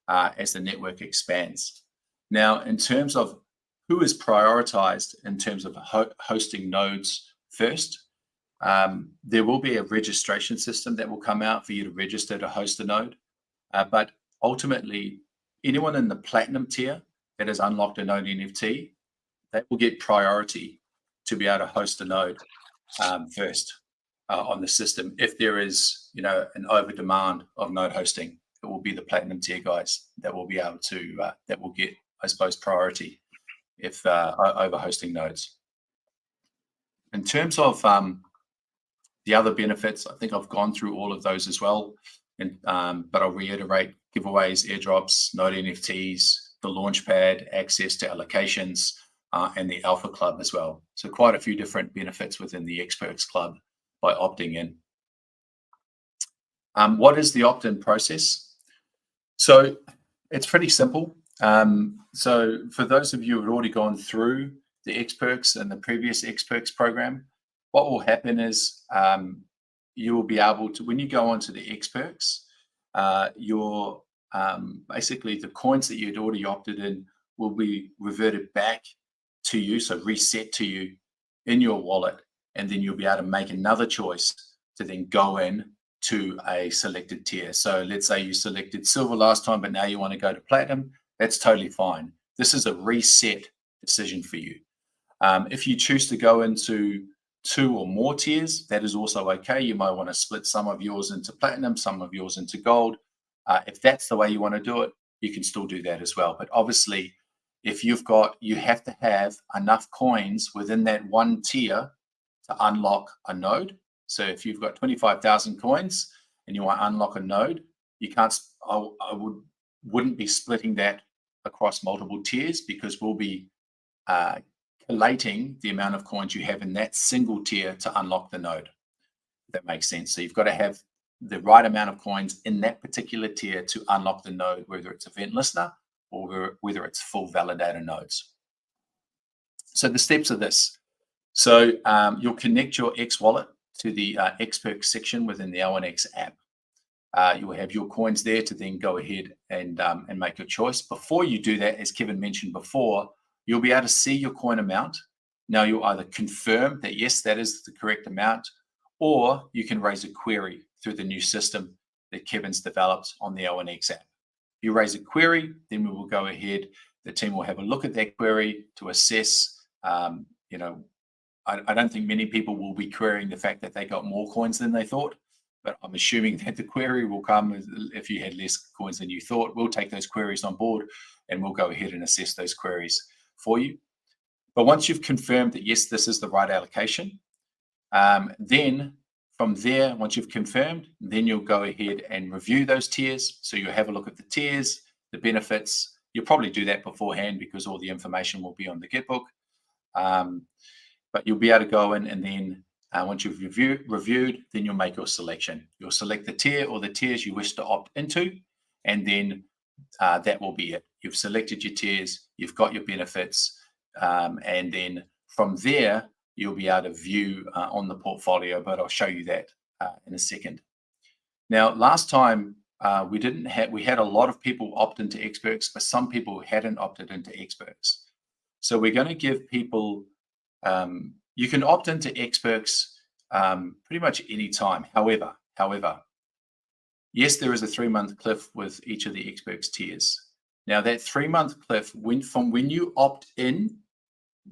as the network expands. Now, in terms of who is prioritized in terms of hosting nodes first, there will be a registration system that will come out for you to register to host a node. But ultimately, anyone in the platinum tier that has unlocked a node NFT, they will get priority to be able to host a node first on the system. If there is, an over demand of node hosting, it will be the platinum tier guys that will be able to that will get, I suppose, priority if over hosting nodes. In terms of the other benefits, I think I've gone through all of those as well. And but I'll reiterate: giveaways, airdrops, node NFTs, the launchpad, access to allocations, and the Alpha Club as well. So quite a few different benefits within the XPerks Club by opting in. What is the opt-in process? So it's pretty simple. So for those of you who have already gone through the XPerks and the previous XPerks program, what will happen is you will be able to, when you go onto the XPerks, your basically the coins that you'd already opted in will be reverted back to you, so reset to you in your wallet, and then you'll be able to make another choice to then go in to a selected tier. So let's say you selected silver last time, but now you want to go to platinum. That's totally fine. This is a reset decision for you. If you choose to go into 2 or more tiers, that is also okay. You might want to split some of yours into platinum, some of yours into gold. If that's the way you want to do it, you can still do that as well. But obviously, if you have to have enough coins within that one tier to unlock a node. So if you've got 25,000 coins and you want to unlock a node, you can't. I wouldn't be splitting that across multiple tiers, because we'll be collating the amount of coins you have in that single tier to unlock the node. If that makes sense. So you've got to have the right amount of coins in that particular tier to unlock the node, whether it's event listener or whether it's full validator nodes. So the steps are this. So you'll connect your X wallet to the XPerks section within the L1X app. You will have your coins there to then go ahead and make your choice. Before you do that, as Kevin mentioned before, you'll be able to see your coin amount. Now you'll either confirm that yes, that is the correct amount, or you can raise a query through the new system that Kevin's developed on the L1X app. You raise a query, then we will go ahead. The team will have a look at that query to assess. I don't think many people will be querying the fact that they got more coins than they thought, but I'm assuming that the query will come if you had less coins than you thought. We'll take those queries on board and we'll go ahead and assess those queries for you. But once you've confirmed that, yes, this is the right allocation, then from there, once you've confirmed, then you'll go ahead and review those tiers. So you'll have a look at the tiers, the benefits. You'll probably do that beforehand because all the information will be on the Gitbook. But you'll be able to go in, and then once you've reviewed, then you'll make your selection. You'll select the tier or the tiers you wish to opt into, and then that will be it. You've selected your tiers, you've got your benefits, and then from there, you'll be able to view on the portfolio, but I'll show you that in a second. Now, last time we had a lot of people opt into XPerks, but some people hadn't opted into XPerks. So we're going to give people, you can opt into XPerks pretty much any time. However, yes, there is a 3-month cliff with each of the XPerks tiers. Now that 3-month cliff, from when you opt in,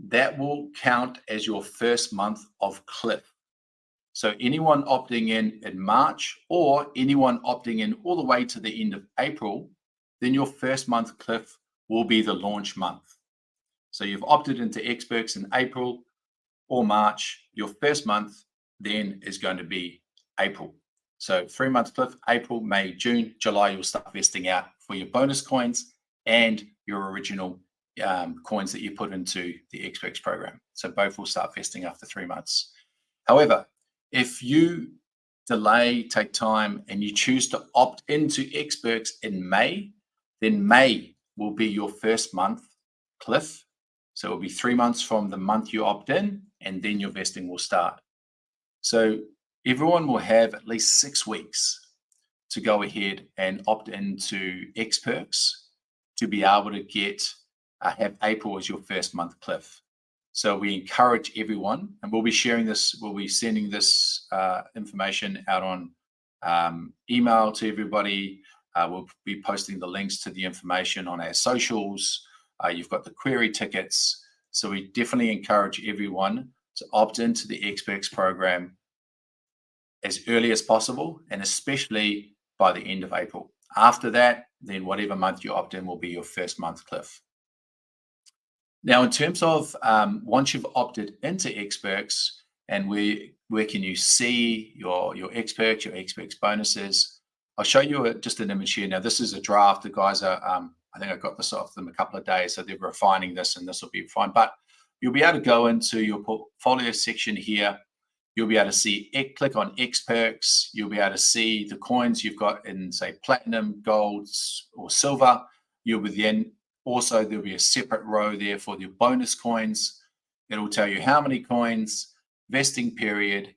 that will count as your first month of cliff. So anyone opting in March, or anyone opting in all the way to the end of April, then your first month cliff will be the launch month. So you've opted into XPerks in April or March, your first month then is going to be April. So 3-month cliff, April, May, June, July, you'll start vesting out for your bonus coins and your original coins that you put into the XPerks program. So both will start vesting after 3 months. However, if you delay, take time, and you choose to opt into XPerks in May, then May will be your first month cliff. So it'll be 3 months from the month you opt in, and then your vesting will start. So everyone will have at least 6 weeks to go ahead and opt into XPerks to be able to get have April as your first month cliff. So we encourage everyone, and we'll be sharing this, we'll be sending this information out on email to everybody, We'll be posting the links to the information on our socials. You've got the query tickets. So we definitely encourage everyone to opt into the XPerks program as early as possible, and especially by the end of April. After that, then whatever month you opt in will be your first month cliff. Now, in terms of once you've opted into XPerks, and where can you see your XPerks bonuses? I'll show you just an image here. Now, this is a draft. The guys are, I think I got this off them a couple of days, so they're refining this, and this will be fine. But you'll be able to go into your portfolio section here. You'll be able to see, click on XPerks. You'll be able to see the coins you've got in, say, platinum, gold, or silver. You'll be then also, there'll be a separate row there for your bonus coins. It'll tell you how many coins, vesting period.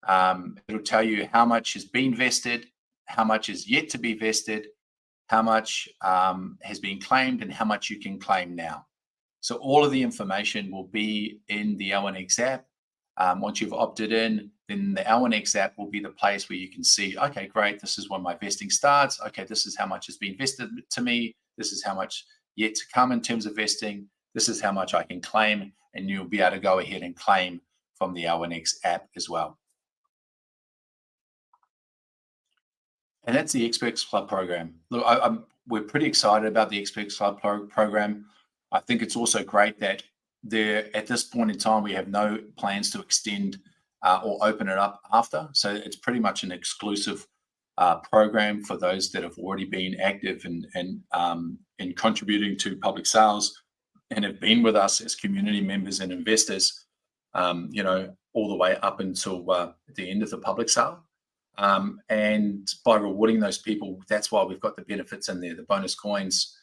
It'll tell you how much has been vested, how much is yet to be vested, how much has been claimed, and how much you can claim now. So all of the information will be in the L1X app. Once you've opted in, then the L1X app will be the place where you can see, okay, great, this is when my vesting starts. Okay, this is how much has been vested to me. This is how much yet to come in terms of vesting. This is how much I can claim, and you'll be able to go ahead and claim from the L1X app as well. And that's the XPerks Club program. Look, we're pretty excited about the XPerks Club program. I think it's also great that at this point in time, we have no plans to extend or open it up after. So it's pretty much an exclusive program for those that have already been active and contributing to public sales and have been with us as community members and investors, you know, all the way up until the end of the public sale. And by rewarding those people, that's why we've got the benefits in there, the bonus coins,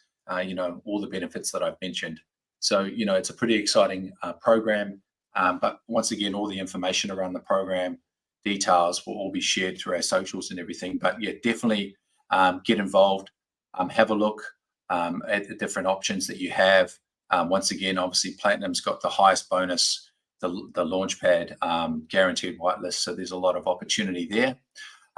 you know, all the benefits that I've mentioned. So, you know, it's a pretty exciting program. But once again, all the information around the program details will all be shared through our socials and everything. But yeah, definitely get involved, have a look at the different options that you have. Once again, obviously, Platinum's got the highest bonus, the Launchpad guaranteed whitelist. So there's a lot of opportunity there.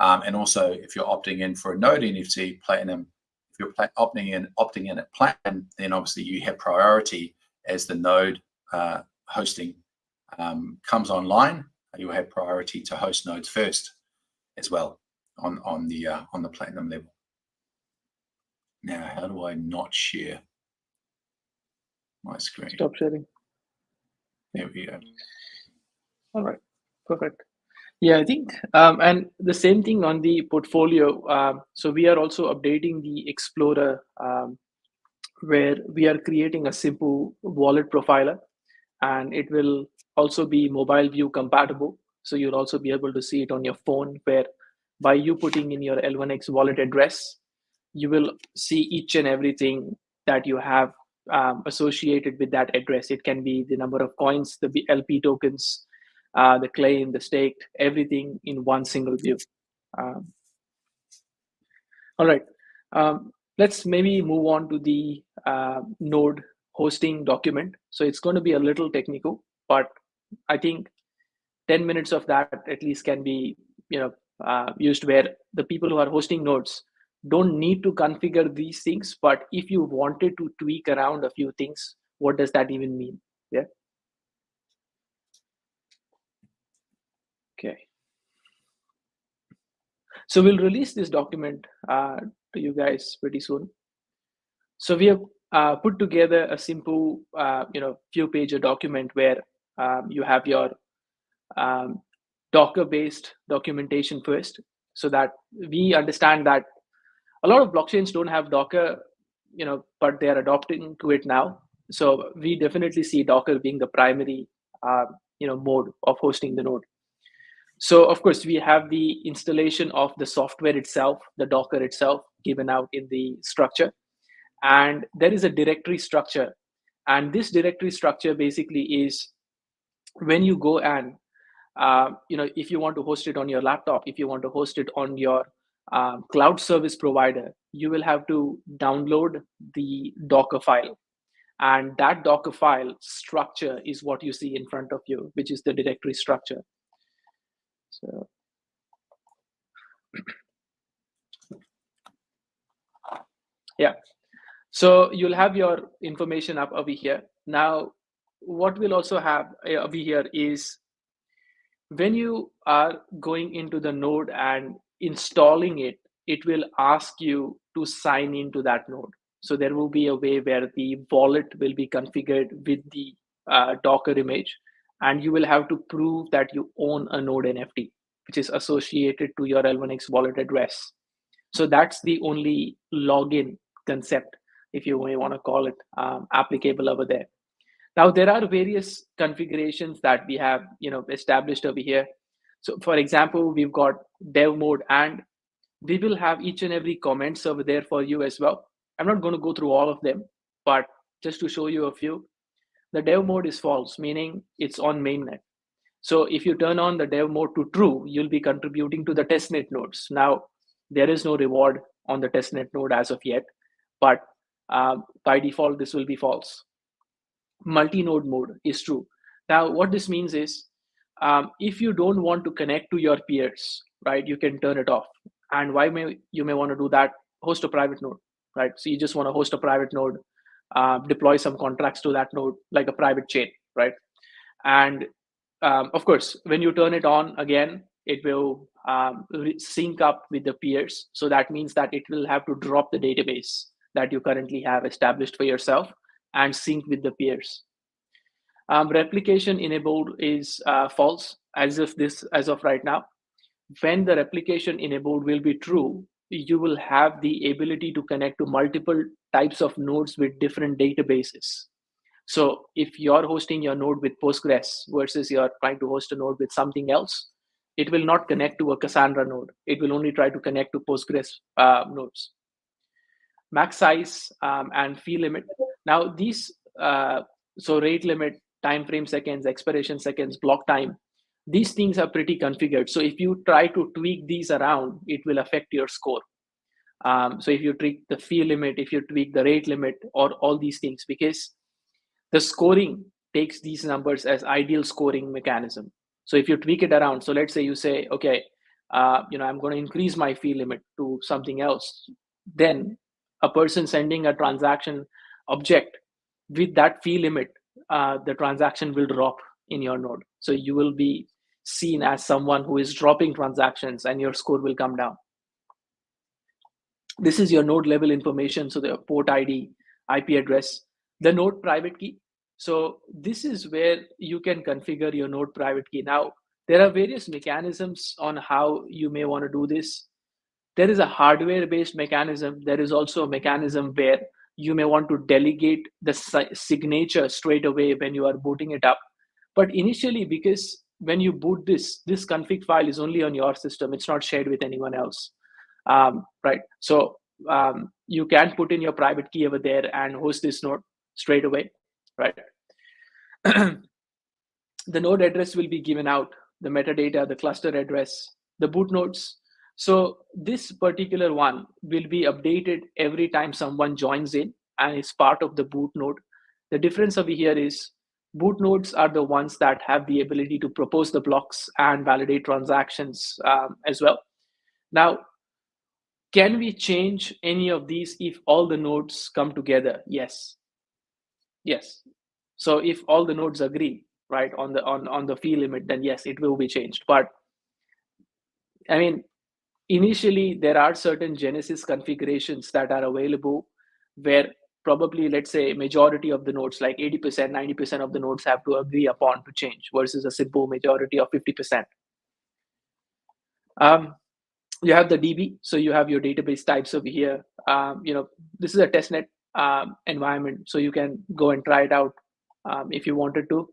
And also, if you're opting in for a node NFT, Platinum, if you're opting in at Platinum, then obviously you have priority as the node hosting comes online. You'll have priority to host nodes first as well on the Platinum level. Now, how do I not share my screen? Stop sharing. There we go. All right, perfect. Yeah, I think, and the same thing on the portfolio. So we are also updating the Explorer, where we are creating a simple wallet profiler, and it will also be mobile view compatible. So you'll also be able to see it on your phone, where by you putting in your L1X wallet address, you will see each and everything that you have associated with that address. It can be the number of coins, the LP tokens, the claim, the staked, everything in one single view. All right, let's maybe move on to the node hosting document. So it's going to be a little technical, but I think 10 minutes of that at least can be, you know, used, where the people who are hosting nodes don't need to configure these things. But if you wanted to tweak around a few things, what does that even mean? Yeah. Okay. So we'll release this document to you guys pretty soon. So we have put together a simple, you know, few-page document where you have your Docker-based documentation first, so that we understand that a lot of blockchains don't have Docker, you know, but they are adopting to it now. So we definitely see Docker being the primary, you know, mode of hosting the node. So of course, we have the installation of the software itself, the Docker itself, given out in the structure. And there is a directory structure. And this directory structure basically is when you go and, you know, if you want to host it on your laptop, if you want to host it on your cloud service provider, you will have to download the Docker file. And that Docker file structure is what you see in front of you, which is the directory structure. So Yeah. So you'll have your information up over here. Now, what we'll also have over here is when you are going into the node and installing it, it will ask you to sign into that node. So there will be a way where the wallet will be configured with the Docker image, and you will have to prove that you own a node NFT, which is associated to your L1X wallet address. So that's the only login concept, if you may want to call it, applicable over there. Now there are various configurations that we have, established over here. So for example, we've got dev mode, and we will have each and every comments over there for you as well. I'm not going to go through all of them, but just to show you a few, the dev mode is false, meaning it's on mainnet. So if you turn on the dev mode to true, you'll be contributing to the testnet nodes. Now, there is no reward on the testnet node as of yet, but by default, this will be false. Multi-node mode is true. Now, what this means is, if you don't want to connect to your peers, right, you can turn it off. And why you may want to do that? Host a private node, right? So you just want to host a private node, deploy some contracts to that node, like a private chain, right? And of course, when you turn it on again, it will sync up with the peers. So that means that it will have to drop the database that you currently have established for yourself and sync with the peers. Replication enabled is false, as of right now. When the replication enabled will be true, you will have the ability to connect to multiple types of nodes with different databases. So if you're hosting your node with Postgres versus you're trying to host a node with something else, it will not connect to a Cassandra node. It will only try to connect to Postgres nodes. Max size and fee limit. Now these, so rate limit, time frame seconds, expiration seconds, block time, these things are pretty configured. So if you try to tweak these around, it will affect your score. So if you tweak the fee limit, if you tweak the rate limit, or all these things, because the scoring takes these numbers as ideal scoring mechanism. So if you tweak it around, so let's say you say, okay, I'm going to increase my fee limit to something else, then a person sending a transaction object with that fee limit, the transaction will drop in your node. So you will be seen as someone who is dropping transactions, and your score will come down. This is your node level information. So the port ID, IP address, the node private key. So this is where you can configure your node private key. Now, there are various mechanisms on how you may want to do this. There is a hardware-based mechanism. There is also a mechanism where you may want to delegate the signature straight away when you are booting it up. But initially, because when you boot this config file is only on your system, it's not shared with anyone else, right? So you can put in your private key over there and host this node straight away, right? The node address will be given out, the metadata, the cluster address, the boot nodes. So this particular one will be updated every time someone joins in and is part of the boot node. The difference over here is boot nodes are the ones that have the ability to propose the blocks and validate transactions as well. Now, can we change any of these if all the nodes come together? Yes. Yes. So if all the nodes agree, right, on the fee limit, then yes, it will be changed. But I mean, initially there are certain Genesis configurations that are available where probably, let's say, majority of the nodes, like 80%, 90% of the nodes have to agree upon to change versus a simple majority of 50%. You have the DB, so you have your database types over here. This is a testnet environment, so you can go and try it out if you wanted to.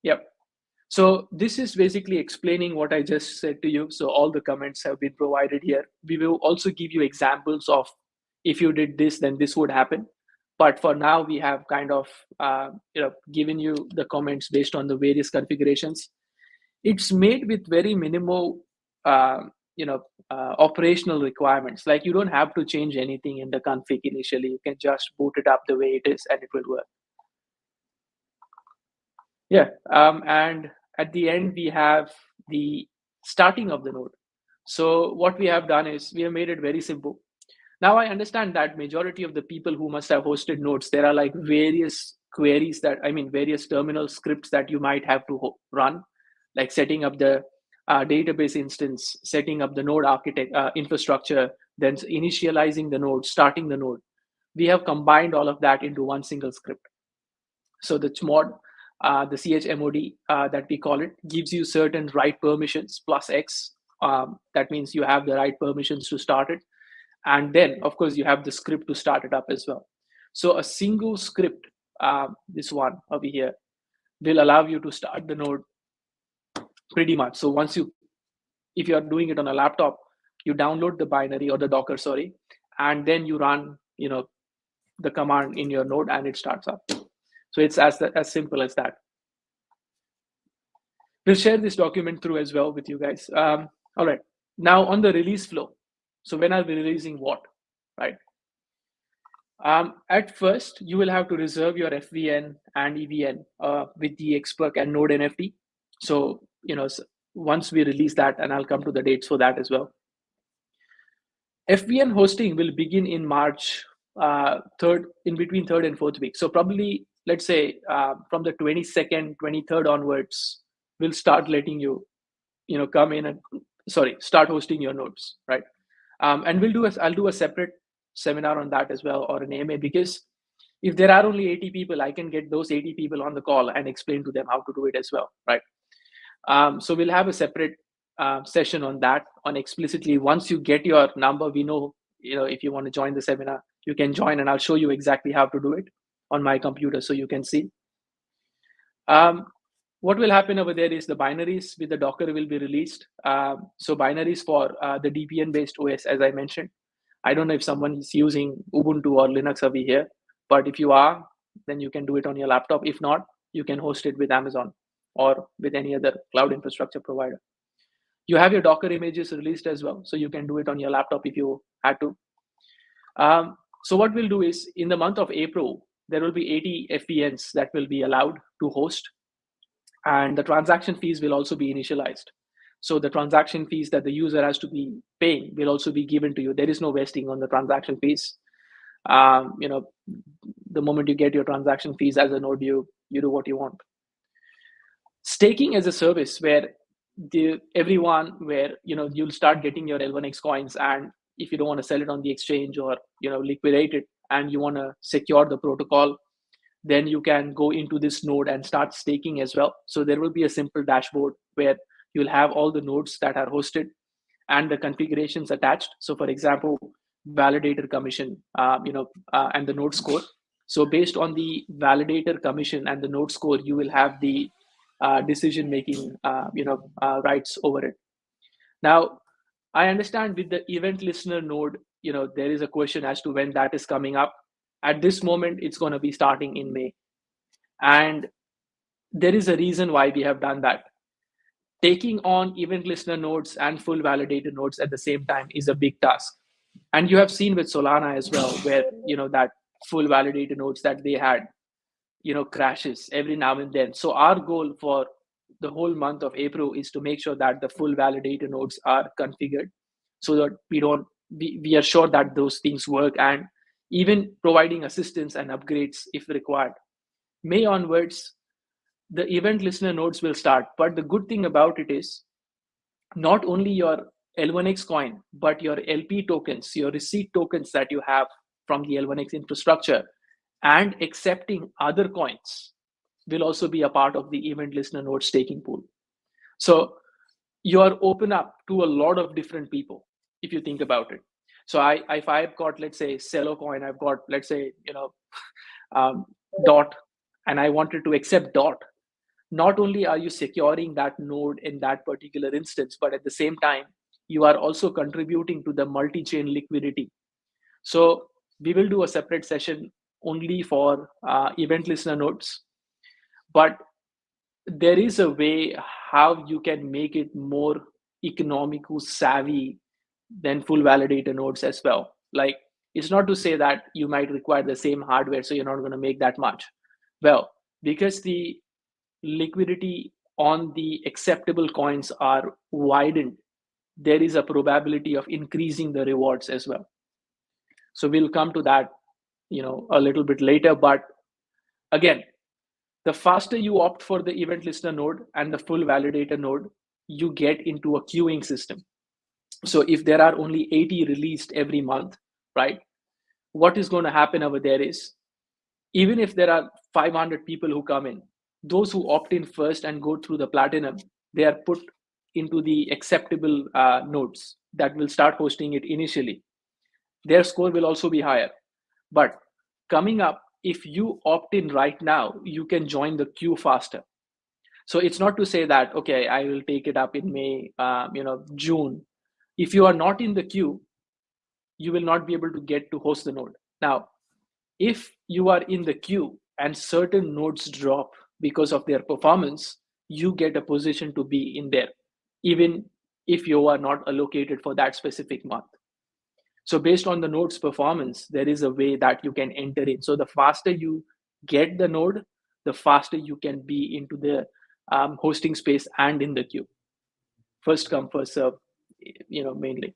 Yep. So this is basically explaining what I just said to you. So all the comments have been provided here. We will also give you examples of if you did this, then this would happen. But for now, we have kind of given you the comments based on the various configurations. It's made with very minimal operational requirements. Like you don't have to change anything in the config initially. You can just boot it up the way it is and it will work. Yeah, and at the end we have the starting of the node. So what we have done is we have made it very simple. Now I understand that majority of the people who must have hosted nodes, there are like various queries that, I mean, various terminal scripts that you might have to run, like setting up the database instance, setting up the node architect infrastructure, then initializing the node, starting the node. We have combined all of that into one single script. So the chmod, the chmod that we call it, gives you certain write permissions plus X. That means you have the right permissions to start it. And then, of course, you have the script to start it up as well. So a single script, this one over here, will allow you to start the node pretty much. So once you, if you are doing it on a laptop, you download the binary or the Docker, sorry, and then you run, the command in your node and it starts up. So it's as simple as that. We'll share this document through as well with you guys. All right. Now on the release flow. So when are we releasing what, right? At first, you will have to reserve your FVN and EVN with the XPerk and Node NFT. So, once we release that, and I'll come to the dates for that as well. FVN hosting will begin in March, in between 3rd and 4th week. So probably, let's say from the 22nd, 23rd onwards, we'll start letting you, come in and, start hosting your nodes, right? And I'll do a separate seminar on that as well, or an AMA, because if there are only 80 people, I can get those 80 people on the call and explain to them how to do it as well, right? So we'll have a separate session on that, on explicitly, once you get your number, we know, if you want to join the seminar, you can join and I'll show you exactly how to do it on my computer so you can see. What will happen over there is the binaries with the Docker will be released. So binaries for the DPN-based OS, as I mentioned. I don't know if someone is using Ubuntu or Linux over here, but if you are, then you can do it on your laptop. If not, you can host it with Amazon or with any other cloud infrastructure provider. You have your Docker images released as well, so you can do it on your laptop if you had to. So what we'll do is, in the month of April, there will be 80 FVNs that will be allowed to host, and the transaction fees will also be initialized. So the transaction fees that the user has to be paying will also be given to you. There is no vesting on the transaction fees. The moment you get your transaction fees as a node, you do what you want. Staking as a service, where you'll start getting your L1X coins, and if you don't want to sell it on the exchange or liquidate it, and you want to secure the protocol, then you can go into this node and start staking as well. So there will be a simple dashboard where you'll have all the nodes that are hosted and the configurations attached. So for example, validator commission, and the node score. So based on the validator commission and the node score, you will have the decision-making, rights over it. Now, I understand with the event listener node, there is a question as to when that is coming up. At this moment, it's going to be starting in May. And there is a reason why we have done that. Taking on event listener nodes and full validator nodes at the same time is a big task. And you have seen with Solana as well, where, that full validator nodes that they had, crashes every now and then. So our goal for the whole month of April is to make sure that the full validator nodes are configured so that we are sure that those things work, and even providing assistance and upgrades if required. May onwards, the event listener nodes will start. But the good thing about it is not only your L1X coin, but your LP tokens, your receipt tokens that you have from the L1X infrastructure and accepting other coins will also be a part of the event listener node staking pool. So you are open up to a lot of different people if you think about it. So if I've got, let's say, Cello coin, I've got, let's say, DOT, and I wanted to accept DOT. Not only are you securing that node in that particular instance, but at the same time, you are also contributing to the multi-chain liquidity. So we will do a separate session only for event listener nodes. But there is a way how you can make it more economical savvy than full validator nodes as well. Like, it's not to say that you might require the same hardware, so you're not going to make that much. Well, because the liquidity on the acceptable coins are widened there is a probability of increasing the rewards as well. So we'll come to that, a little bit later. But again, the faster you opt for the event listener node and the full validator node, you get into a queuing system. So if there are only 80 released every month, right, what is going to happen over there is, even if there are 500 people who come in, those who opt in first and go through the platinum, they are put into the acceptable nodes that will start hosting it initially. Their score will also be higher. But coming up, if you opt in right now, you can join the queue faster. So it's not to say that, okay, I will take it up in May, June. If you are not in the queue, you will not be able to get to host the node. Now, if you are in the queue and certain nodes drop because of their performance, you get a position to be in there, even if you are not allocated for that specific month. So based on the node's performance, there is a way that you can enter in. So the faster you get the node, the faster you can be into the hosting space and in the queue. First come, first serve, mainly.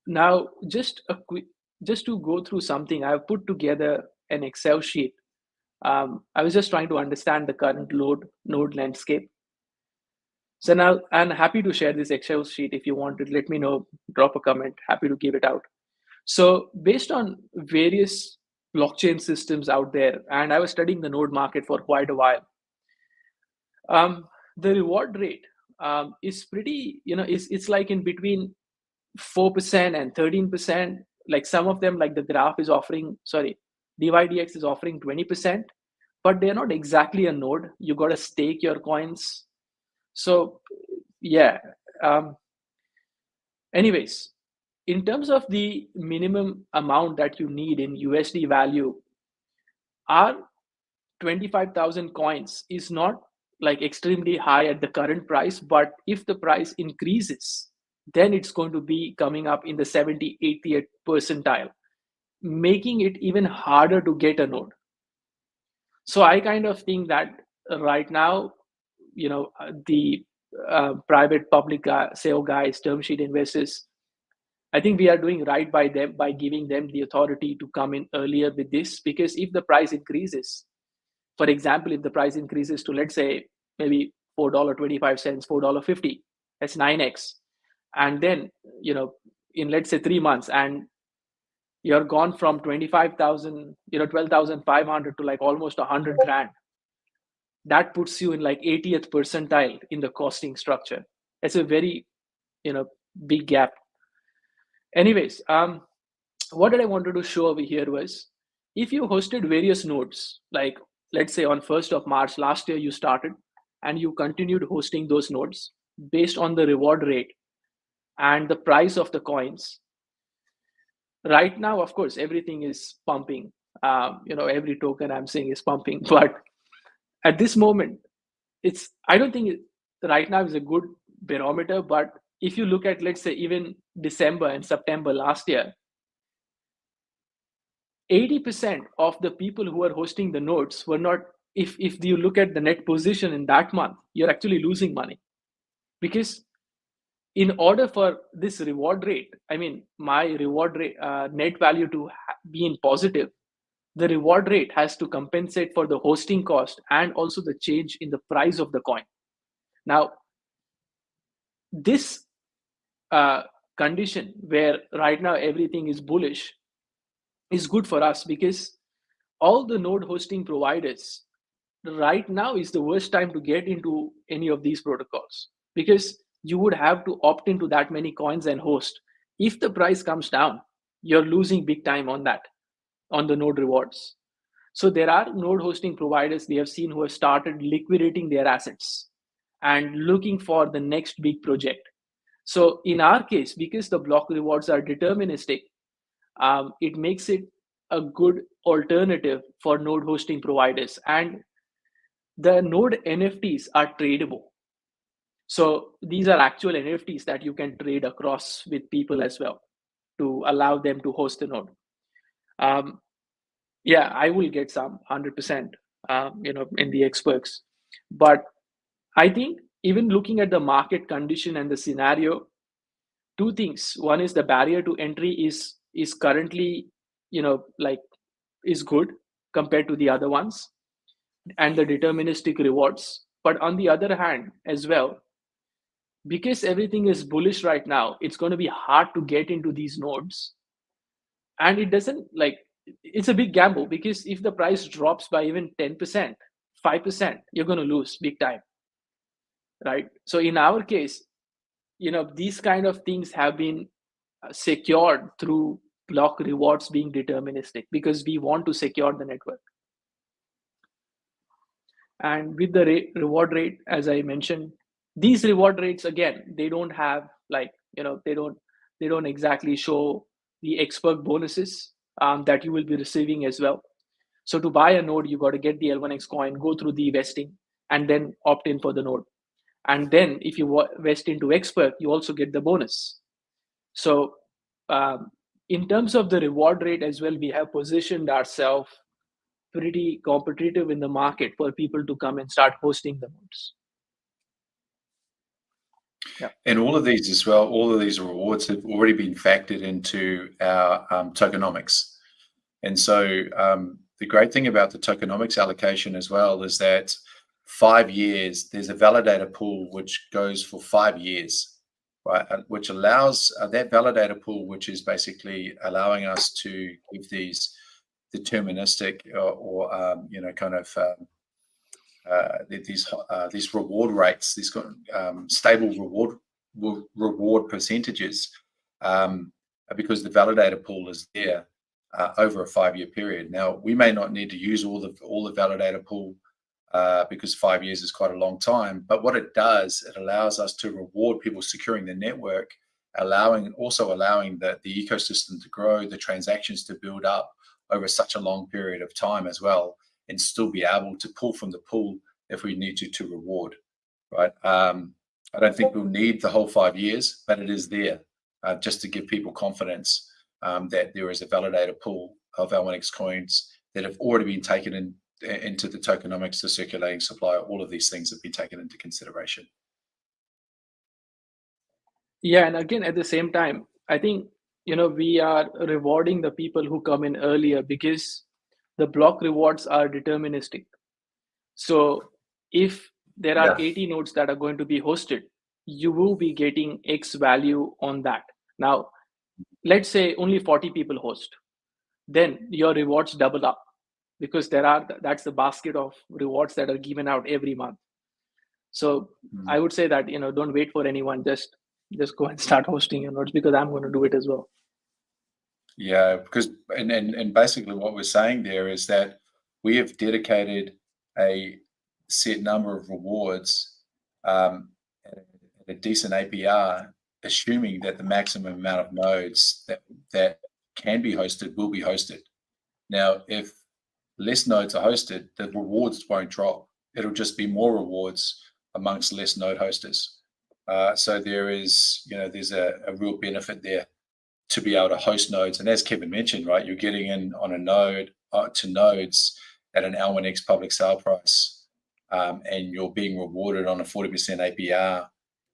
Now, just to go through something, I've put together an Excel sheet. I was just trying to understand the current node landscape. So now I'm happy to share this Excel sheet. If you want to, let me know, drop a comment, happy to give it out. So based on various blockchain systems out there, and I was studying the node market for quite a while, the reward rate is pretty, it's like in between 4% and 13%. Like some of them, like the graph is offering, DYDX is offering 20%, but they're not exactly a node. You got to stake your coins. So yeah, anyways, in terms of the minimum amount that you need in USD value, our 25,000 coins is not like extremely high at the current price, but if the price increases, then it's going to be coming up in the 70, 80th percentile, making it even harder to get a node. So I kind of think that right now, the private public SEO guys, term sheet investors, I think we are doing right by them by giving them the authority to come in earlier with this, because if the price increases, for example, if the price increases to, let's say, maybe $4.25, $4.50, that's 9x. And then, in let's say 3 months, and you're gone from 25,000, 12,500 to like almost 100 grand. That puts you in like 80th percentile in the costing structure. It's a very, big gap. Anyways, what did I wanted to show over here was, if you hosted various nodes, like let's say on 1st of March last year you started, and you continued hosting those nodes based on the reward rate and the price of the coins. Right now, of course, everything is pumping. Every token I'm saying is pumping, but at this moment, I don't think right now is a good barometer. But if you look at, let's say, even December and September last year, 80% of the people who are hosting the nodes were not, if you look at the net position in that month, you're actually losing money. Because in order for this reward rate, my reward rate, net value to be in positive, the reward rate has to compensate for the hosting cost and also the change in the price of the coin. Now, this condition where right now everything is bullish is good for us, because all the node hosting providers right now is the worst time to get into any of these protocols, because you would have to opt into that many coins and host. If the price comes down, you're losing big time on that, on the node rewards. So there are node hosting providers we have seen who have started liquidating their assets and looking for the next big project. So in our case, because the block rewards are deterministic, it makes it a good alternative for node hosting providers. And the node NFTs are tradable. So these are actual NFTs that you can trade across with people as well to allow them to host the node. Yeah, I will get some 100%, in the XPerks. But I think even looking at the market condition and the scenario, two things. One is the barrier to entry is currently, like, is good compared to the other ones, and the deterministic rewards. But on the other hand as well, because everything is bullish right now, it's going to be hard to get into these nodes. And it doesn't, like, it's a big gamble, because if the price drops by even 10%, 5%, you're going to lose big time, right? So in our case, these kind of things have been secured through block rewards being deterministic, because we want to secure the network. And with the reward rate, as I mentioned, these reward rates, again, they don't have, like, they don't exactly show the XPerk bonuses that you will be receiving as well. So to buy a node, you got to get the L1X coin, go through the vesting, and then opt in for the node. And then if you vest into XPerk, you also get the bonus. So in terms of the reward rate as well, we have positioned ourselves pretty competitive in the market for people to come and start hosting the nodes. Yeah. And all of these as well, all of these rewards have already been factored into our tokenomics. And so the great thing about the tokenomics allocation as well is that 5 years, there's a validator pool which goes for 5 years, right? Which allows that validator pool, which is basically allowing us to give these deterministic or these reward rates, these stable reward percentages, because the validator pool is there over a 5-year period. Now, we may not need to use all the validator pool because 5 years is quite a long time, but what it does, it allows us to reward people securing the network, allowing the ecosystem to grow, the transactions to build up over such a long period of time as well, and still be able to pull from the pool if we need to reward, right? I don't think we'll need the whole 5 years, but it is there just to give people confidence that there is a validator pool of L1X coins that have already been taken into the tokenomics, the circulating supply. All of these things have been taken into consideration. Yeah, and again, at the same time, I think, we are rewarding the people who come in earlier, because the block rewards are deterministic. So if there are 80 nodes that are going to be hosted, you will be getting X value on that. Now, let's say only 40 people host, then your rewards double up, because that's the basket of rewards that are given out every month. So I would say that, don't wait for anyone, just go and start hosting your nodes, because I'm going to do it as well. Yeah, because and basically what we're saying there is that we have dedicated a set number of rewards at a decent APR, assuming that the maximum amount of nodes that can be hosted will be hosted. Now, if less nodes are hosted, the rewards won't drop. It'll just be more rewards amongst less node hosters. So there's a real benefit there to be able to host nodes. And as Kevin mentioned, right, you're getting in on a node to nodes at an L1X public sale price, and you're being rewarded on a 40% APR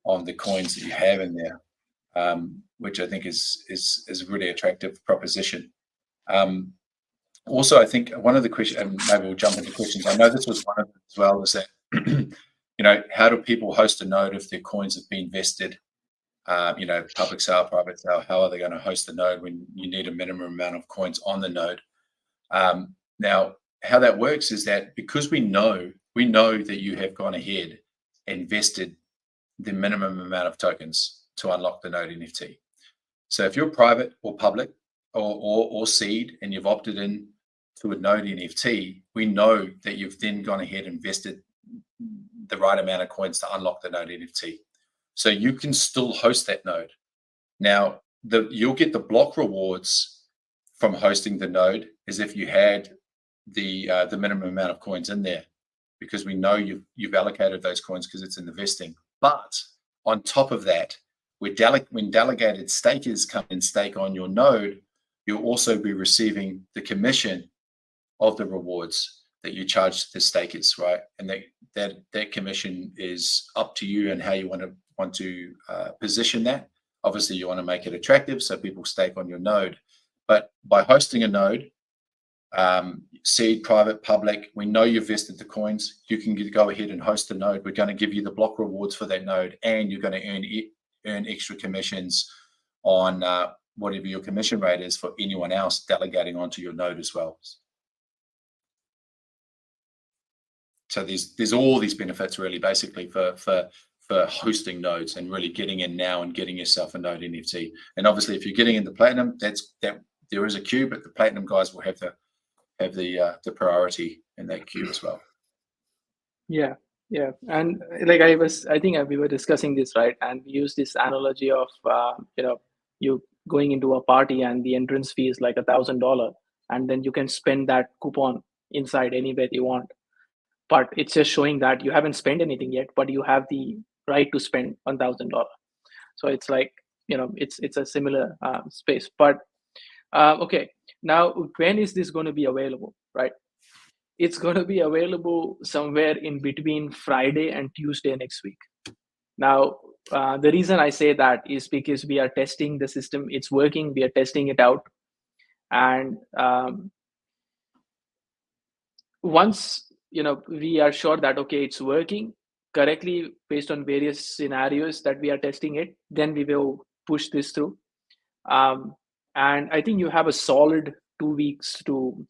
on the coins that you have in there, which I think is a really attractive proposition. Also, I think one of the questions, and maybe we'll jump into questions. I know this was one of them as well, is that how do people host a node if their coins have been vested? Public sale, private sale, how are they going to host the node when you need a minimum amount of coins on the node? Now, how that works is that because we know that you have gone ahead and vested the minimum amount of tokens to unlock the node NFT. So if you're private or public or seed and you've opted in to a node NFT, we know that you've then gone ahead and vested the right amount of coins to unlock the node NFT. So you can still host that node. Now, you'll get the block rewards from hosting the node as if you had the minimum amount of coins in there, because we know you've allocated those coins because it's in the vesting. But on top of that, when delegated stakers come and stake on your node, you'll also be receiving the commission of the rewards that you charge the stakers, right? And that commission is up to you and how you want to position that. Obviously, you want to make it attractive so people stake on your node. But by hosting a node, seed, private, public, we know you've vested the coins. You can go ahead and host a node. We're going to give you the block rewards for that node, and you're going to earn extra commissions on whatever your commission rate is for anyone else delegating onto your node as well. So there's all these benefits really, basically for hosting nodes and really getting in now and getting yourself a node NFT. And obviously, if you're getting into platinum, there is a queue, but the platinum guys will have the priority in that queue as well. Yeah, and like I think we were discussing this, right? And we use this analogy of you going into a party and the entrance fee is like $1,000, and then you can spend that coupon inside anywhere you want. But it's just showing that you haven't spent anything yet, but you have the right to spend $1,000. So it's like, it's a similar space. But okay, now when is this going to be available, right? It's going to be available somewhere in between Friday and Tuesday next week. Now, the reason I say that is because we are testing the system. It's working. We are testing it out. And once we are sure that, okay, it's working correctly based on various scenarios that we are testing it, then we will push this through. And I think you have a solid 2 weeks to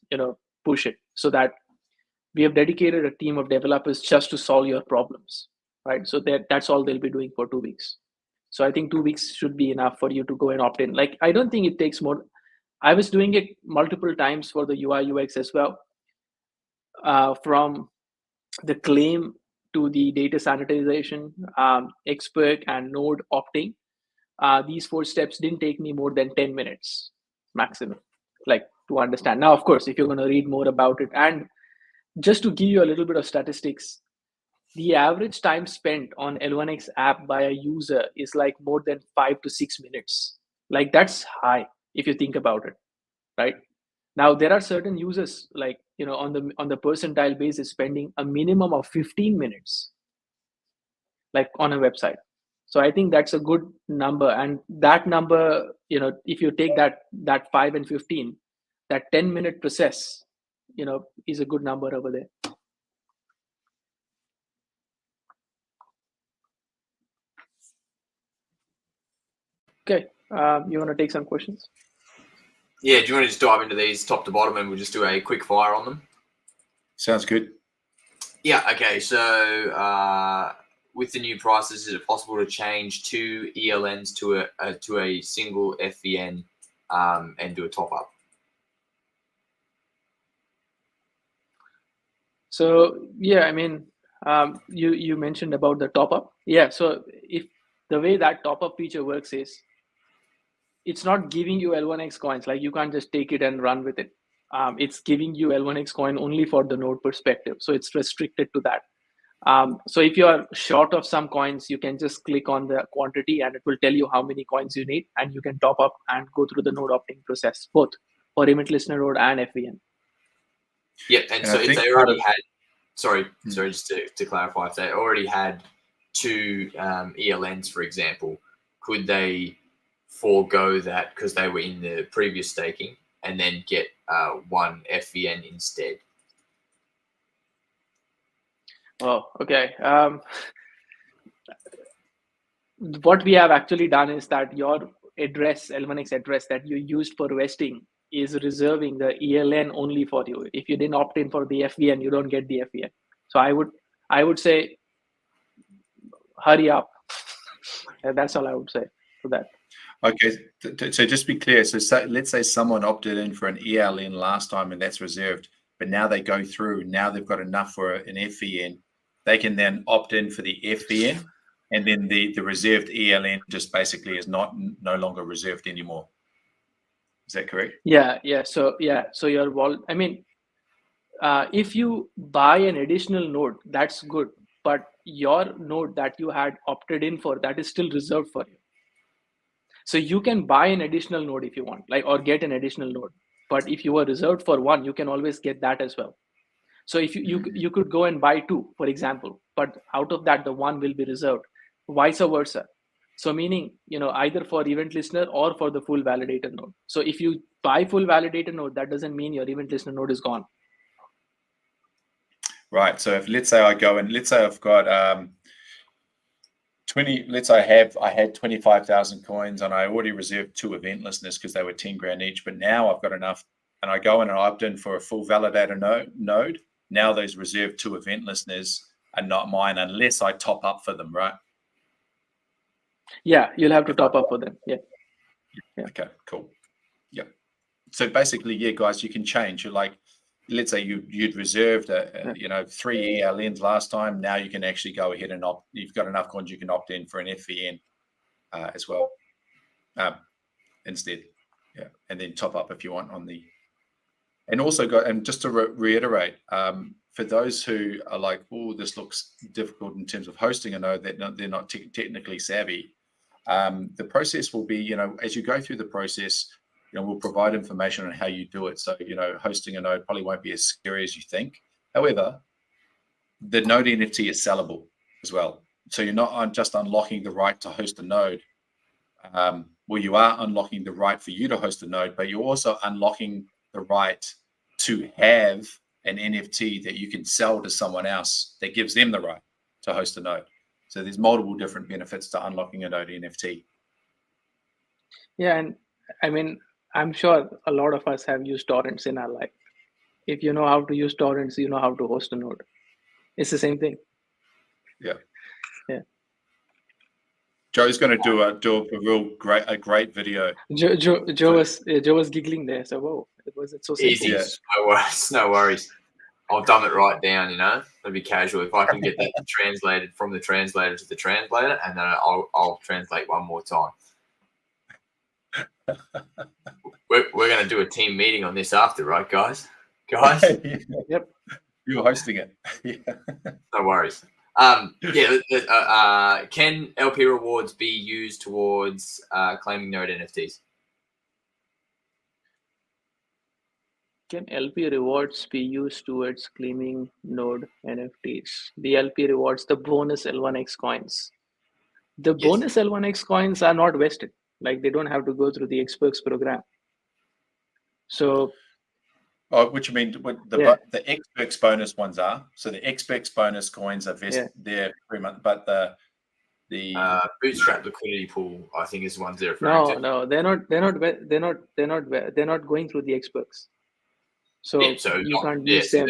push it, so that we have dedicated a team of developers just to solve your problems, right? So that's all they'll be doing for 2 weeks. So I think 2 weeks should be enough for you to go and opt in. Like, I don't think it takes more. I was doing it multiple times for the UI UX as well. From the claim to the data sanitization, XPerk and node opting, these 4 steps didn't take me more than 10 minutes maximum, like, to understand. Now, of course, if you're going to read more about it, and just to give you a little bit of statistics, the average time spent on L1X app by a user is like more than 5 to 6 minutes. Like, that's high if you think about it, right? Now, there are certain users, like, on the percentile basis, spending a minimum of 15 minutes, like, on a website. So I think that's a good number. And that number, if you take that 5 and 15, that 10-minute process, is a good number over there. Okay, you want to take some questions? Yeah, do you want to just dive into these top to bottom and we'll just do a quick fire on them? Sounds good. Yeah, okay. So with the new prices, is it possible to change 2 ELNs to a single FVN and do a top up? So yeah, I mean, you mentioned about the top up. Yeah, so if the way that top up feature works is, it's not giving you L1X coins. Like, you can't just take it and run with it. It's giving you L1X coin only for the node perspective. So it's restricted to that. So if you are short of some coins, you can just click on the quantity and it will tell you how many coins you need, and you can top up and go through the node opting process, both for Emit Listener node and FVN. Yeah, and so if they already had, just to clarify, if they already had 2 ELNs, for example, could they forego that because they were in the previous staking and then get 1 FVN instead? Oh, okay. What we have actually done is that your address, L1X address that you used for vesting, is reserving the ELN only for you. If you didn't opt in for the FVN, you don't get the FVN. So I would say, hurry up. That's all I would say for that. Okay, so just be clear. So let's say someone opted in for an ELN last time and that's reserved, but now they go through, now they've got enough for an FVN. They can then opt in for the FVN, and then the reserved ELN just basically is no longer reserved anymore. Is that correct? Yeah. So your wallet, I mean, if you buy an additional node, that's good. But your node that you had opted in for, that is still reserved for you. So you can buy an additional node if you want, like, or get an additional node. But if you were reserved for one, you can always get that as well. So if you could go and buy 2, for example, but out of that, the 1 will be reserved, vice versa. So meaning, either for event listener or for the full validator node. So if you buy full validator node, that doesn't mean your event listener node is gone. Right. So if let's say I go and let's say I've got 20. Let's say I had 25,000 coins and I already reserved 2 event listeners because they were 10 grand each. But now I've got enough, and I go in and opt in for a full validator node. Now those reserved 2 event listeners are not mine unless I top up for them, right? Yeah, you'll have to top up for them. Yeah. Okay, cool. Yep. So basically, yeah, guys, you can change. You're like, let's say you'd reserved 3 ELNs last time. Now you can actually go ahead and opt. You've got enough coins, you can opt in for an FVN as well instead. Yeah, and then top up if you want on the. And also and just to reiterate, for those who are like, oh, this looks difficult in terms of hosting a node, that they're not technically savvy. The process will be, as you go through the process, we'll provide information on how you do it. So, hosting a node probably won't be as scary as you think. However, the node NFT is sellable as well. So you're not just unlocking the right to host a node. Well, you are unlocking the right for you to host a node, but you're also unlocking the right to have an NFT that you can sell to someone else that gives them the right to host a node. So there's multiple different benefits to unlocking a node NFT. Yeah, and I mean, I'm sure a lot of us have used torrents in our life. If you know how to use torrents, you know how to host a node. It's the same thing. Yeah. Yeah. Joe's going to do a great video. Joe was giggling there. So whoa, it's so simple. Easy. Yeah. No worries. I'll dumb it right down, It'll be casual. If I can get that translated from the translator to the translator, and then I'll translate one more time. We're going to do a team meeting on this after, right, guys? Yep. You're hosting it. Yeah. No worries. Can LP rewards be used towards claiming node NFTs? Can LP rewards be used towards claiming node NFTs? The LP rewards, the bonus L1X coins. The bonus L1X coins are not vested. Like, they don't have to go through the XPerks program. So, which you mean the XPerks bonus ones are. So the XPerks bonus coins are vested there 3 months, but the bootstrap liquidity pool, I think, is the ones they're referring to. No, they're not going through the XPerks. So, you can't use them.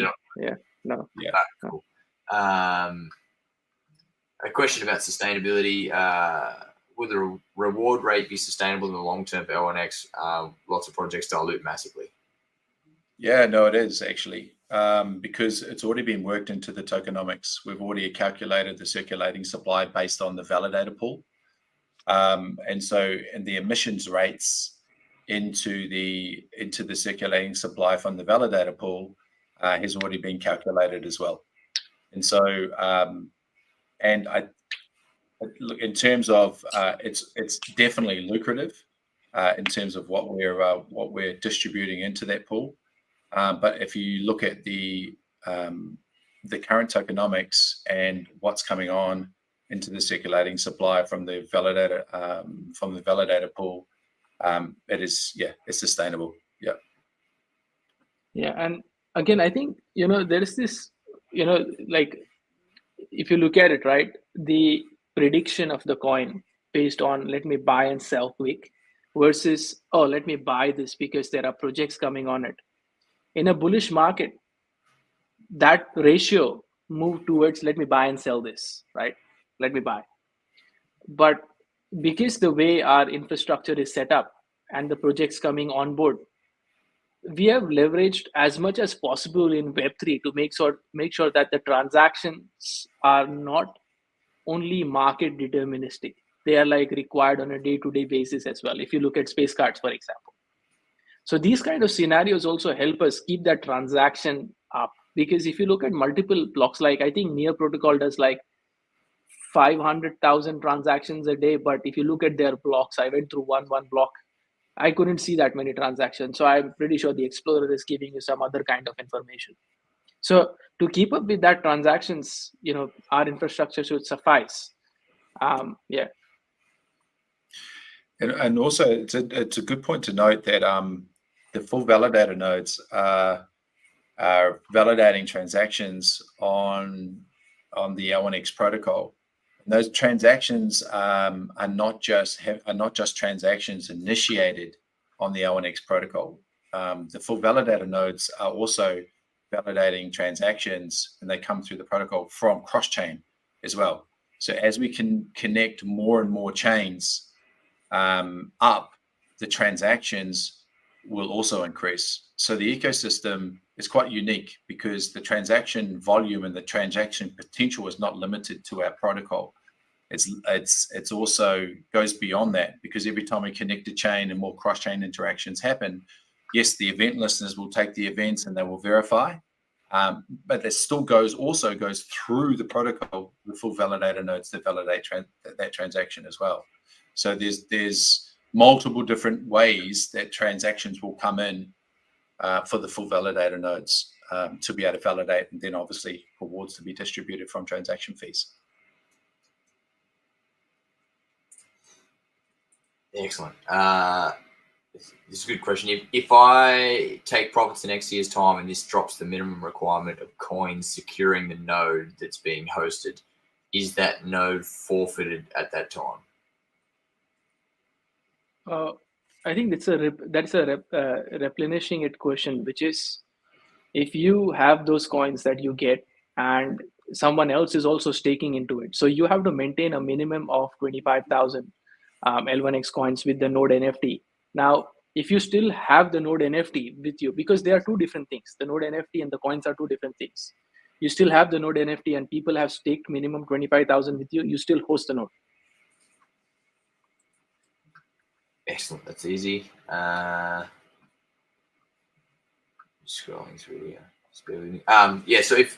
No. Cool. A question about sustainability. Will the reward rate be sustainable in the long term for L1X? Lots of projects dilute massively. Yeah, no, it is actually, because it's already been worked into the tokenomics. We've already calculated the circulating supply based on the validator pool. And the emissions rates into the circulating supply from the validator pool has already been calculated as well. And so, in terms of it's definitely lucrative in terms of what we're distributing into that pool. But if you look at the current tokenomics and what's coming on into the circulating supply from the validator pool, it's sustainable. Yeah. Yeah, and again, I think there is this like, if you look at it, right, the prediction of the coin based on let me buy and sell quick versus let me buy this because there are projects coming on it. In a bullish market, that ratio moved towards let me buy and sell this, right? Let me buy. But because the way our infrastructure is set up and the projects coming on board, we have leveraged as much as possible in Web3 to make sure that the transactions are not only market deterministic. They are like required on a day-to-day basis as well. If you look at space cards, for example. So these kind of scenarios also help us keep that transaction up. Because if you look at multiple blocks, like I think Near Protocol does like 500,000 transactions a day. But if you look at their blocks, I went through one block. I couldn't see that many transactions. So I'm pretty sure the Explorer is giving you some other kind of information. So to keep up with that transactions, our infrastructure should suffice. Yeah. And also, it's a good point to note that the full validator nodes are validating transactions on the L1X protocol. And those transactions are not just transactions initiated on the L1X protocol. The full validator nodes are also validating transactions, and they come through the protocol from cross-chain as well. So as we can connect more and more chains up, the transactions will also increase. So the ecosystem is quite unique because the transaction volume and the transaction potential is not limited to our protocol. It's also goes beyond that, because every time we connect a chain and more cross-chain interactions happen, yes, the event listeners will take the events and they will verify, but it still goes through the protocol, the full validator nodes that validate that transaction as well. So there's multiple different ways that transactions will come in for the full validator nodes to be able to validate, and then obviously rewards to be distributed from transaction fees. Excellent. This is a good question. If I take profits in next year's time and this drops the minimum requirement of coins securing the node that's being hosted, is that node forfeited at that time? I think that's a replenishing it question, which is if you have those coins that you get and someone else is also staking into it, so you have to maintain a minimum of 25,000 L1X coins with the node NFT. Now, if you still have the node NFT with you, because they are two different things, the node NFT and the coins are two different things. You still have the node NFT and people have staked minimum 25,000 with you, you still host the node. Excellent. That's easy. Scrolling through here. Just bear with me. Yeah. So if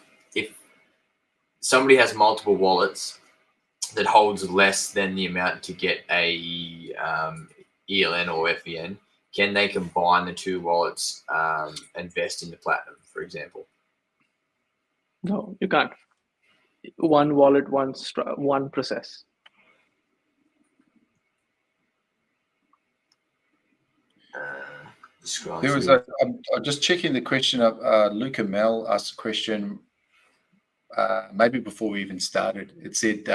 somebody has multiple wallets that holds less than the amount to get a ELN or FVN, can they combine the two wallets and vest in the platinum, for example? No, you can't. One wallet, one process. There was I'm just checking the question up. Luca Mel asked a question maybe before we even started. It said,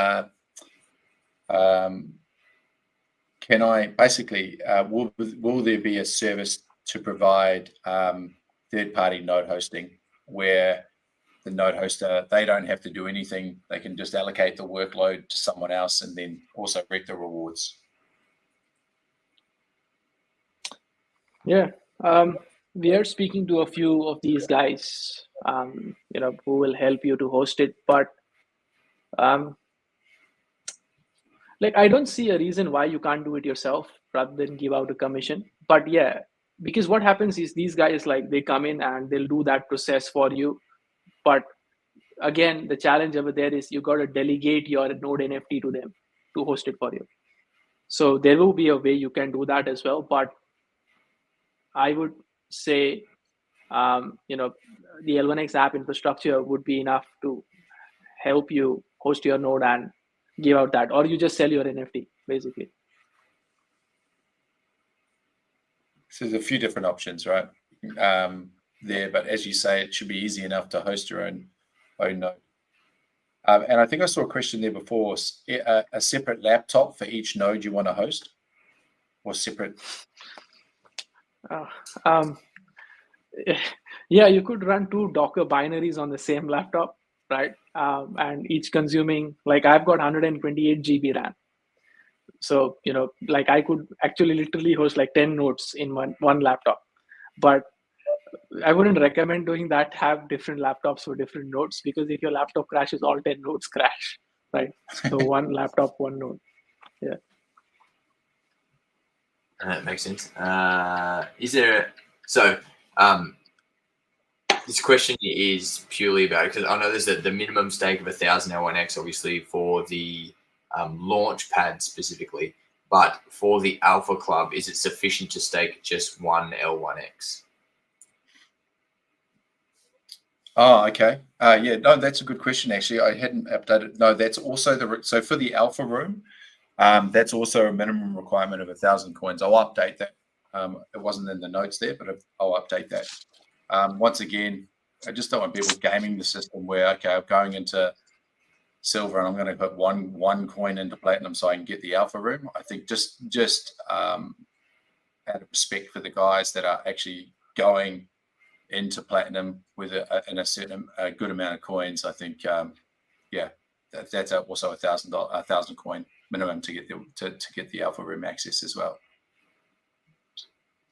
can I basically, will there be a service to provide third-party node hosting where the node hoster, they don't have to do anything, they can just allocate the workload to someone else and then also reap the rewards? Yeah, we are speaking to a few of these guys, who will help you to host it. But I don't see a reason why you can't do it yourself rather than give out a commission. But yeah, because what happens is these guys, they come in and they'll do that process for you. But again, the challenge over there is you got to delegate your node NFT to them to host it for you. So there will be a way you can do that as well. But I would say, the L1X app infrastructure would be enough to help you host your node and give out that, or you just sell your NFT basically. So there's a few different options, right? There, but as you say, it should be easy enough to host your own node. And I think I saw a question there before: a separate laptop for each node you want to host, or separate? Yeah, you could run two Docker binaries on the same laptop, right? And each consuming, I've got 128 GB RAM. So, I could actually literally host 10 nodes in one laptop. But I wouldn't recommend doing that, have different laptops for different nodes, because if your laptop crashes, all 10 nodes crash, right? So one laptop, one node. Yeah. That makes sense. This question is purely about, because I know there's the minimum stake of 1,000 L1X, obviously, for the launch pad specifically, but for the Alpha Club, is it sufficient to stake just one L1X? Oh, okay. Yeah, no, that's a good question. Actually, I hadn't updated. No, that's also so for the alpha room, that's also a minimum requirement of 1,000 coins. I'll update that. It wasn't in the notes there, but I'll update that. Once again, I just don't want people gaming the system where, okay, I'm going into silver and I'm going to put one coin into platinum so I can get the alpha room. I think just out of respect for the guys that are actually going into platinum with a good amount of coins, I think that's also $1,000 coin minimum to get the alpha room access as well.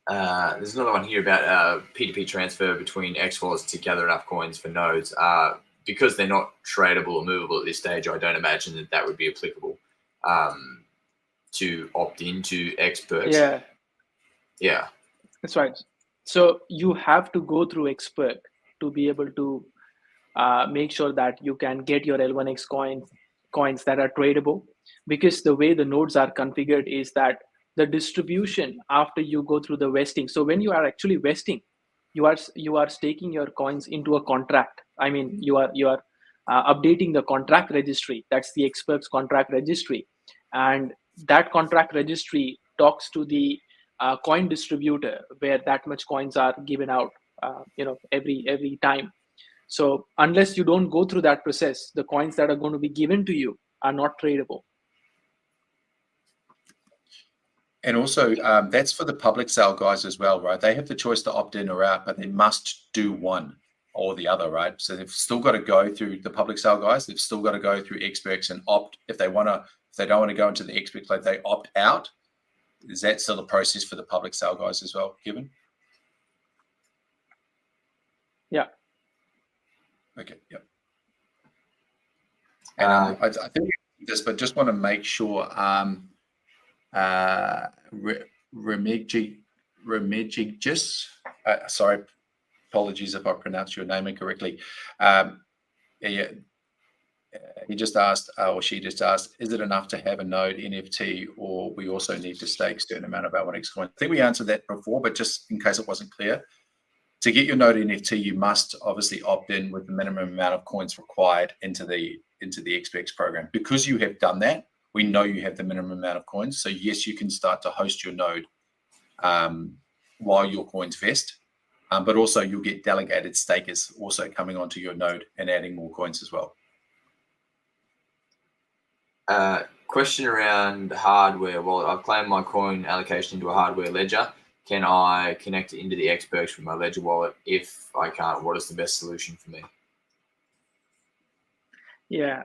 There's another one here about P2P transfer between X wallets to gather enough coins for nodes. Because they're not tradable or movable at this stage, I don't imagine that would be applicable to opt into XPerks. Yeah, that's right. So you have to go through XPerk to be able to make sure that you can get your L1X coins that are tradable, because the way the nodes are configured is that the distribution after you go through the vesting. So when you are actually vesting, you are staking your coins into a contract. I mean, you are updating the contract registry. That's the XPerks contract registry, and that contract registry talks to the coin distributor where that much coins are given out every time. So unless you don't go through that process, the coins that are going to be given to you are not tradable. And also, that's for the public sale guys as well, right? They have the choice to opt in or out, but they must do one or the other, right? So they've still got to go through the public sale guys. They've still got to go through XPerks and opt if they don't want to go into the XPerks, like they opt out. Is that still a process for the public sale guys as well, Kevin? Yeah. Okay. Yep. And I think this, but just want to make sure. Remigijus, sorry, apologies if I pronounced your name incorrectly. He just asked, or she just asked, is it enough to have a node NFT, or we also need to stake a certain amount of L1X coin? I think we answered that before, but just in case it wasn't clear, to get your node NFT, you must obviously opt in with the minimum amount of coins required into the XPerks program. Because you have done that, we know you have the minimum amount of coins. So yes, you can start to host your node while your coins vest, but also you'll get delegated stakers also coming onto your node and adding more coins as well. Question around hardware. Well, I've claimed my coin allocation into a hardware ledger. Can I connect it into the XPerks from my ledger wallet? If I can't, what is the best solution for me? Yeah.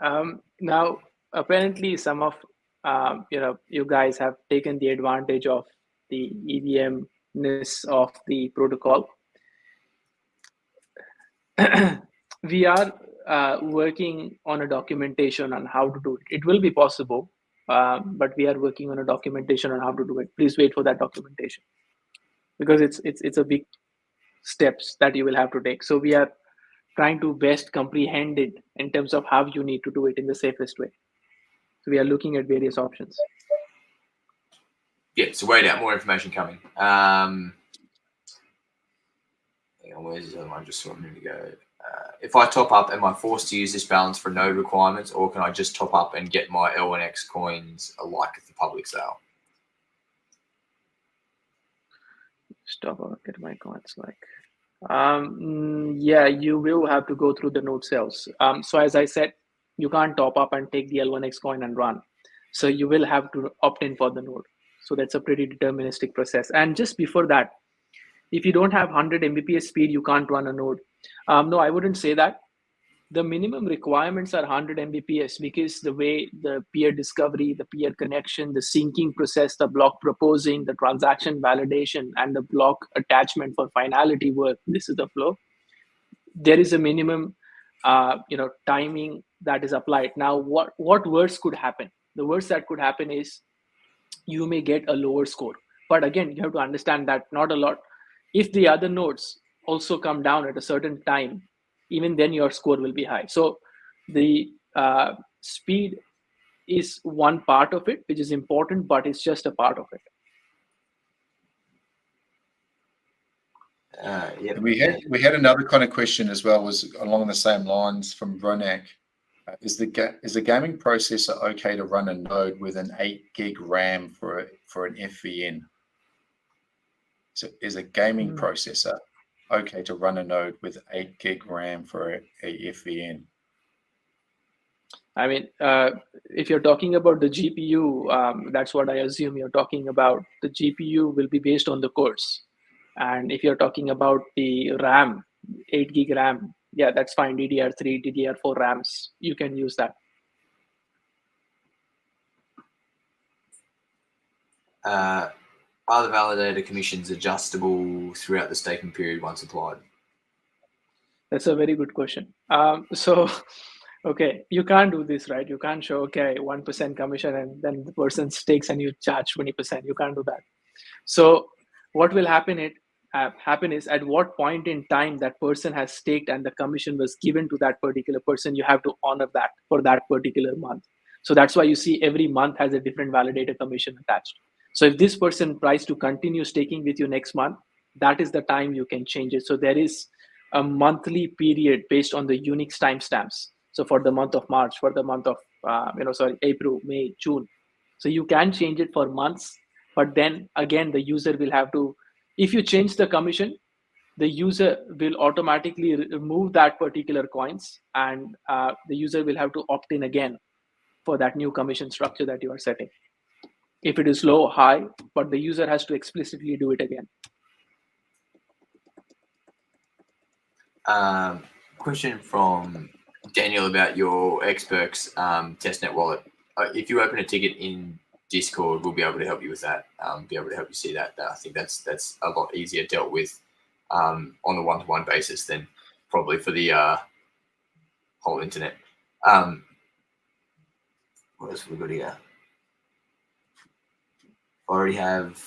Now, apparently, some of you guys have taken the advantage of the EVM-ness of the protocol. We are working on a documentation on how to do it. It will be possible, but we are working on a documentation on how to do it. Please wait for that documentation, because it's a big steps that you will have to take. So we are trying to best comprehend it in terms of how you need to do it in the safest way. So we are looking at various options. Yeah, so wait out, more information coming. Where's the other one? Just saw a minute ago. If I top up, am I forced to use this balance for node requirements, or can I just top up and get my L1X coins alike at the public sale? Stop or get my coins like. Yeah, you will have to go through the node sales. So as I said, you can't top up and take the L1X coin and run. So you will have to opt in for the node. So that's a pretty deterministic process. And just before that, if you don't have 100 Mbps speed, you can't run a node. No, I wouldn't say that. The minimum requirements are 100 Mbps, because the way the peer discovery, the peer connection, the syncing process, the block proposing, the transaction validation, and the block attachment for finality work, this is the flow. There is a minimum timing that is applied. Now, what worse could happen? The worst that could happen is you may get a lower score. But again, you have to understand that not a lot. If the other nodes also come down at a certain time, even then your score will be high. So the speed is one part of it, which is important, but it's just a part of it. Yep. We had another kind of question as well, was along the same lines from Ronak. Is the gaming processor okay to run a node with an 8 gig RAM for an FVN? So is a gaming processor okay to run a node with 8 gig RAM for a FVN? I mean, if you're talking about the GPU, that's what I assume you're talking about. The GPU will be based on the cores. And if you're talking about the RAM, 8 gig RAM, yeah, that's fine. DDR3, DDR4 RAMs, you can use that. Are the validator commissions adjustable throughout the staking period once applied? That's a very good question. Okay, you can't do this, right? You can't show, okay, 1% commission and then the person stakes and you charge 20%. You can't do that. So what will happen is at what point in time that person has staked and the commission was given to that particular person, you have to honor that for that particular month. So that's why you see every month has a different validator commission attached. So if this person tries to continue staking with you next month, that is the time you can change it. So there is a monthly period based on the Unix timestamps. So for the month of March, for the month of April, May, June. So you can change it for months, but then again, the user will have to, if you change the commission, the user will automatically remove that particular coins and the user will have to opt in again for that new commission structure that you are setting. If it is low, high, but the user has to explicitly do it again. Question from Daniel about your XPerks testnet wallet. If you open a ticket in Discord, we'll be able to help you with that. Be able to help you see that. I think that's a lot easier dealt with on the one-to-one basis than probably for the whole internet. What else have we got here? I already have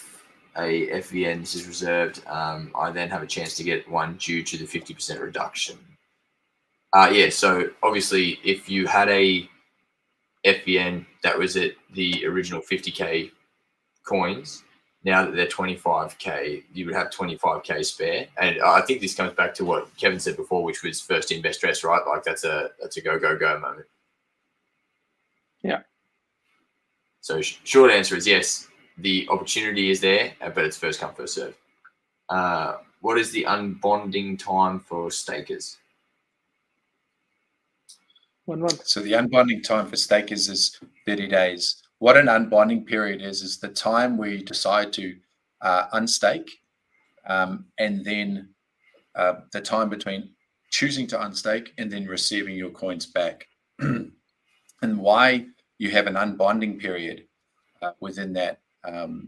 a FVN. This is reserved. I then have a chance to get one due to the 50% reduction. Yeah, so obviously if you had a FVN that was at the original 50K coins, now that they're 25K, you would have 25K spare. And I think this comes back to what Kevin said before, which was first in, best dressed, right? Like that's a go moment. Yeah. So short answer is yes, the opportunity is there, but it's first come, first serve. What is the unbonding time for stakers? 1 month. So the unbonding time for stakers is 30 days. What an unbonding period is the time where you decide to unstake and then the time between choosing to unstake and then receiving your coins back. And why you have an unbonding period within that,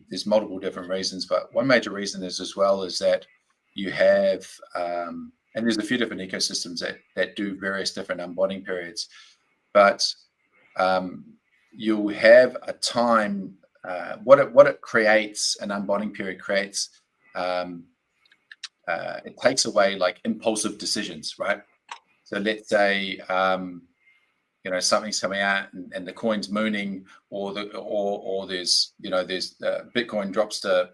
there's multiple different reasons, but one major reason is as well is that you have and there's a few different ecosystems that do various different unbonding periods, but you'll have a time. What it creates, an unbonding period creates. It takes away like impulsive decisions, right? So let's say something's coming out and the coin's mooning, or there's Bitcoin drops to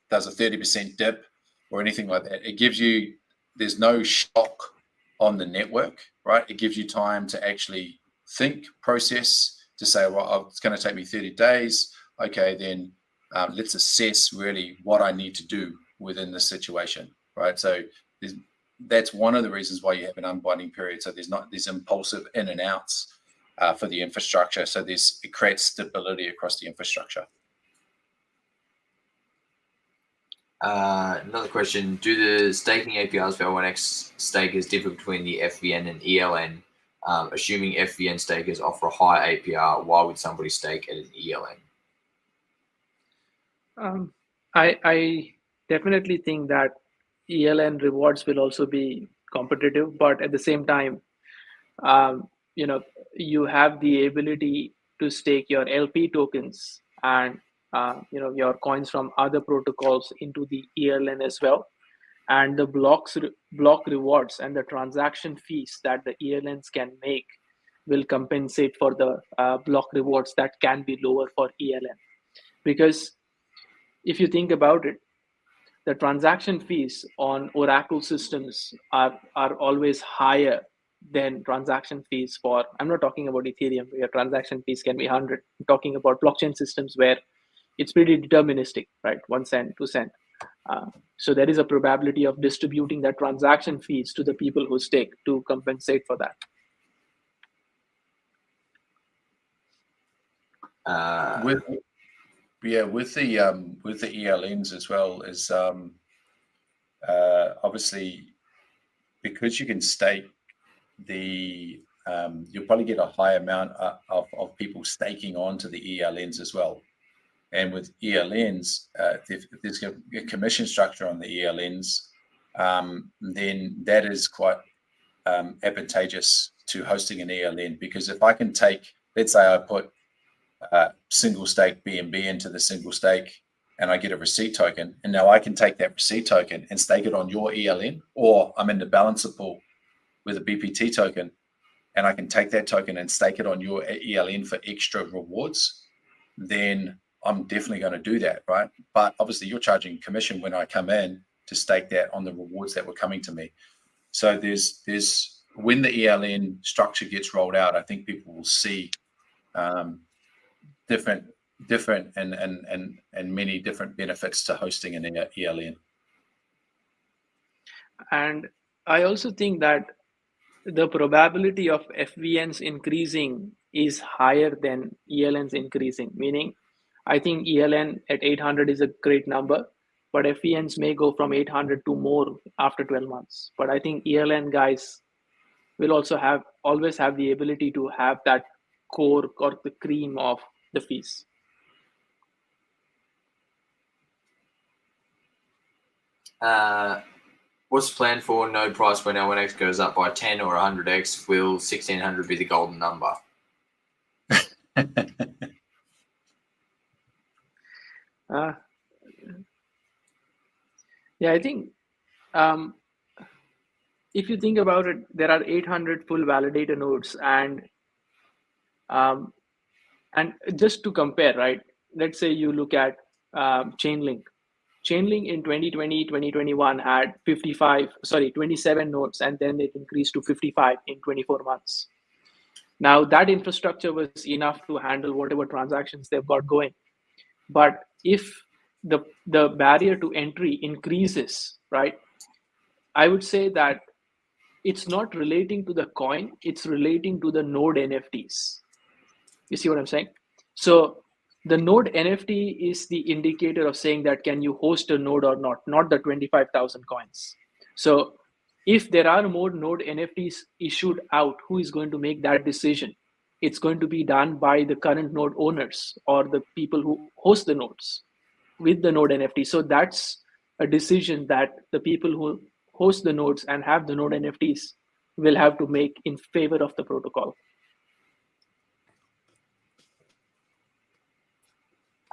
does a 30% dip or anything like that. It gives you, there's no shock on the network, right? It gives you time to actually think, process, to say, well, it's going to take me 30 days. Okay, then let's assess really what I need to do within this situation, right? So that's one of the reasons why you have an unbonding period. So there's not these impulsive in and outs for the infrastructure. So it creates stability across the infrastructure. Another question: do the staking APRs for L1X stakers differ between the FVN and ELN? Assuming FVN stakers offer a high APR, why would somebody stake at an ELN? I definitely think that ELN rewards will also be competitive, but at the same time, you have the ability to stake your LP tokens and your coins from other protocols into the ELN as well, and the block rewards and the transaction fees that the ELNs can make will compensate for the block rewards that can be lower for ELN. Because if you think about it, the transaction fees on Oracle systems are always higher than transaction fees for, I'm not talking about Ethereum where transaction fees can be 100. I'm talking about blockchain systems where it's pretty deterministic, right? 1 cent, 2 cent. So there is a probability of distributing that transaction fees to the people who stake to compensate for that. With the ELNs as well is obviously because you can stake you'll probably get a high amount of people staking onto the ELNs as well. And with ELNs, if there's a commission structure on the ELNs, then that is quite advantageous to hosting an ELN, because if I can take, let's say I put single stake BNB into the single stake and I get a receipt token, and now I can take that receipt token and stake it on your ELN, or I'm in the balancer pool with a BPT token and I can take that token and stake it on your ELN for extra rewards, then I'm definitely going to do that, right? But obviously you're charging commission when I come in to stake that on the rewards that were coming to me. So there's when the ELN structure gets rolled out, I think people will see different and many different benefits to hosting an ELN. And I also think that the probability of FVNs increasing is higher than ELNs increasing, meaning I think ELN at 800 is a great number, but FVNs may go from 800 to more after 12 months. But I think ELN guys will also always have the ability to have that core or the cream of the fees. What's the plan for node price when L1X goes up by 10 or 100x? Will 1600 be the golden number? Yeah, I think if you think about it, there are 800 full validator nodes, and just to compare, right? Let's say you look at Chainlink. Chainlink in 2020, 2021 had 27 nodes, and then it increased to 55 in 24 months. Now that infrastructure was enough to handle whatever transactions they've got going. But if the barrier to entry increases, right, I would say that it's not relating to the coin, it's relating to the node NFTs. You see what I'm saying? So the node NFT is the indicator of saying that can you host a node or not the 25,000 coins. So if there are more node NFTs issued out, who is going to make that decision? It's going to be done by the current node owners or the people who host the nodes with the node NFT. So that's a decision that the people who host the nodes and have the node NFTs will have to make in favor of the protocol.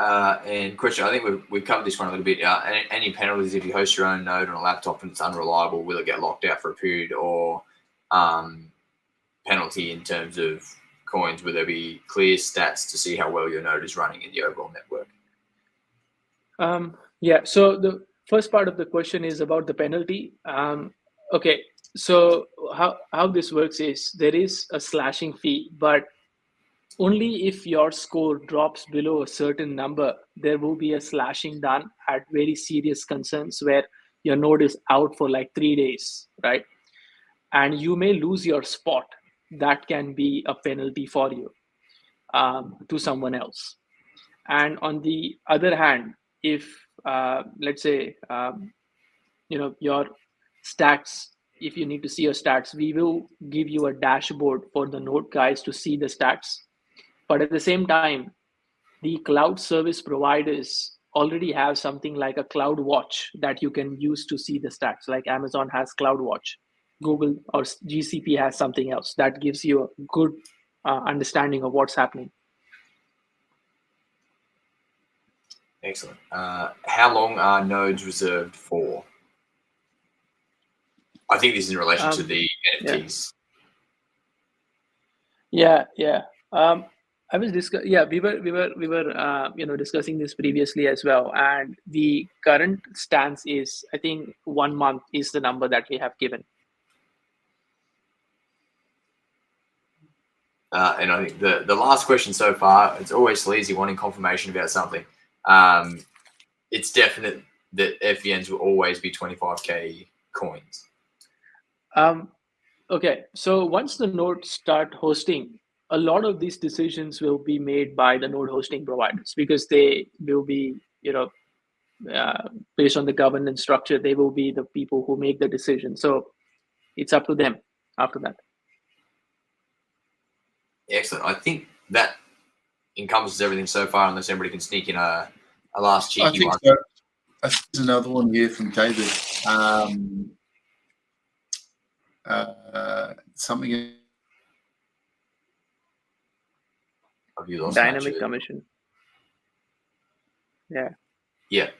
And question, I think we've covered this one a little bit. Any penalties if you host your own node on a laptop and it's unreliable? Will it get locked out for a period, or penalty in terms of coins? Will there be clear stats to see how well your node is running in the overall network? Yeah, so the first part of the question is about the penalty. Okay, so how this works is there is a slashing fee, but only if your score drops below a certain number, there will be a slashing done at very serious concerns where your node is out for like 3 days, right? And you may lose your spot. That can be a penalty for you to someone else. And on the other hand, if let's say your stats, if you need to see your stats, we will give you a dashboard for the node guys to see the stats. But at the same time, the cloud service providers already have something like a cloud watch that you can use to see the stats. Like Amazon has CloudWatch, Google or GCP has something else that gives you a good understanding of what's happening. Excellent. How long are nodes reserved for? I think this is in relation to the NFTs. Yeah. I was we were discussing this previously as well, and the current stance is, I think 1 month is the number that we have given. And I think the last question so far, it's always sleazy wanting confirmation about something. It's definite that FVNs will always be 25K coins. Okay, so once the nodes start hosting, a lot of these decisions will be made by the node hosting providers, because they will be, based on the governance structure, they will be the people who make the decision. So it's up to them after that. Excellent. I think that encompasses everything so far, unless anybody can sneak in a last cheeky I think one. so. There's another one here from David. Something. Have you lost Dynamic commission. Yeah. Yeah.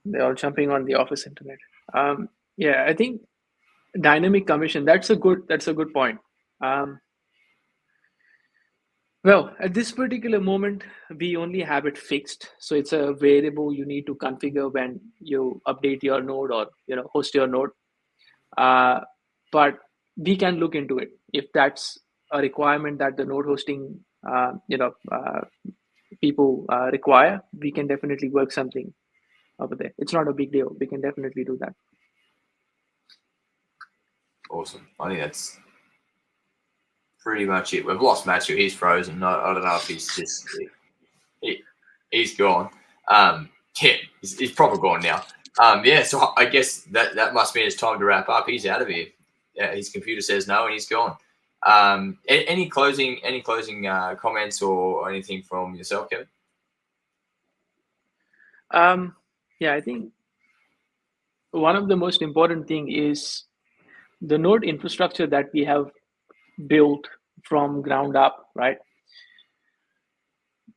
They're all jumping on the office internet. Yeah, I think dynamic commission, that's a good point. Well, at this particular moment, we only have it fixed. So it's a variable you need to configure when you update your node or host your node. But we can look into it. If that's a requirement that the node hosting people require, we can definitely work something over there. It's not a big deal. We can definitely do that. Awesome. I think that's pretty much it. We've lost Matthew. He's frozen. I don't know if he's just he's gone. Yeah, he's proper gone now. Yeah, so I guess that must mean it's time to wrap up. He's out of here. Yeah, his computer says no, and he's gone. Any closing comments or anything from yourself, Kevin? Yeah, I think one of the most important thing is the node infrastructure that we have built from ground up, right?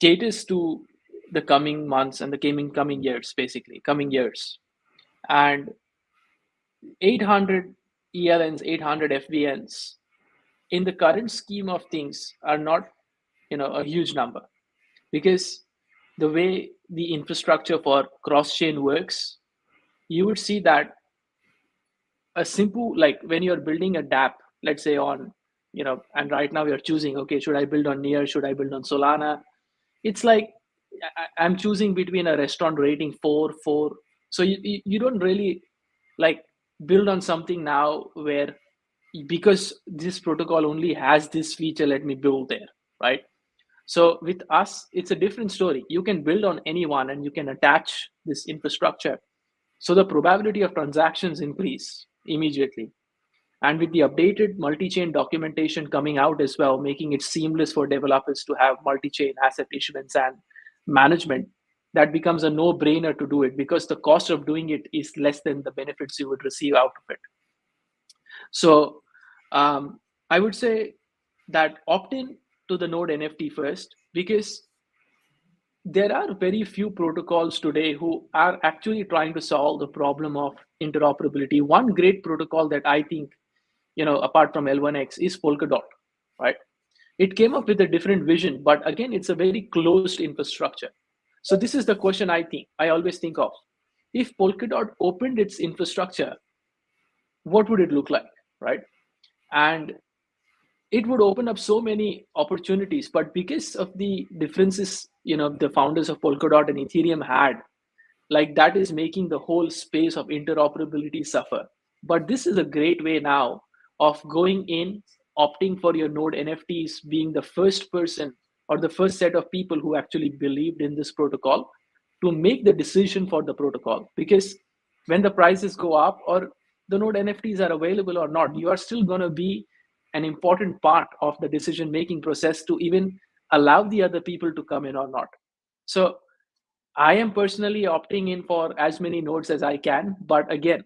Caters to the coming months and the coming years, basically coming years. And 800 ELNs, 800 FVNs in the current scheme of things are not, a huge number, because the way the infrastructure for cross-chain works, you would see that a simple, like when you're building a dApp, let's say on, and right now you're choosing, okay, should I build on Near? Should I build on Solana? It's like I'm choosing between a restaurant rating 4. So you don't really like build on something now where, because this protocol only has this feature, let me build there, right? So with us, it's a different story. You can build on anyone and you can attach this infrastructure. So the probability of transactions increase immediately. And with the updated multi-chain documentation coming out as well, making it seamless for developers to have multi-chain asset issuance and management, that becomes a no-brainer to do it, because the cost of doing it is less than the benefits you would receive out of it. So I would say that opt in to the node NFT first, because there are very few protocols today who are actually trying to solve the problem of interoperability. One great protocol that I think, apart from L1X, is Polkadot, right? It came up with a different vision, but again, it's a very closed infrastructure. So this is the question I always think of. If Polkadot opened its infrastructure, what would it look like, right? And it would open up so many opportunities, but because of the differences, the founders of Polkadot and Ethereum had, like that is making the whole space of interoperability suffer. But this is a great way now of going in, opting for your node NFTs, being the first person or the first set of people who actually believed in this protocol to make the decision for the protocol. Because when the prices go up or the node NFTs are available or not, you are still going to be an important part of the decision-making process to even allow the other people to come in or not. So I am personally opting in for as many nodes as I can, but again,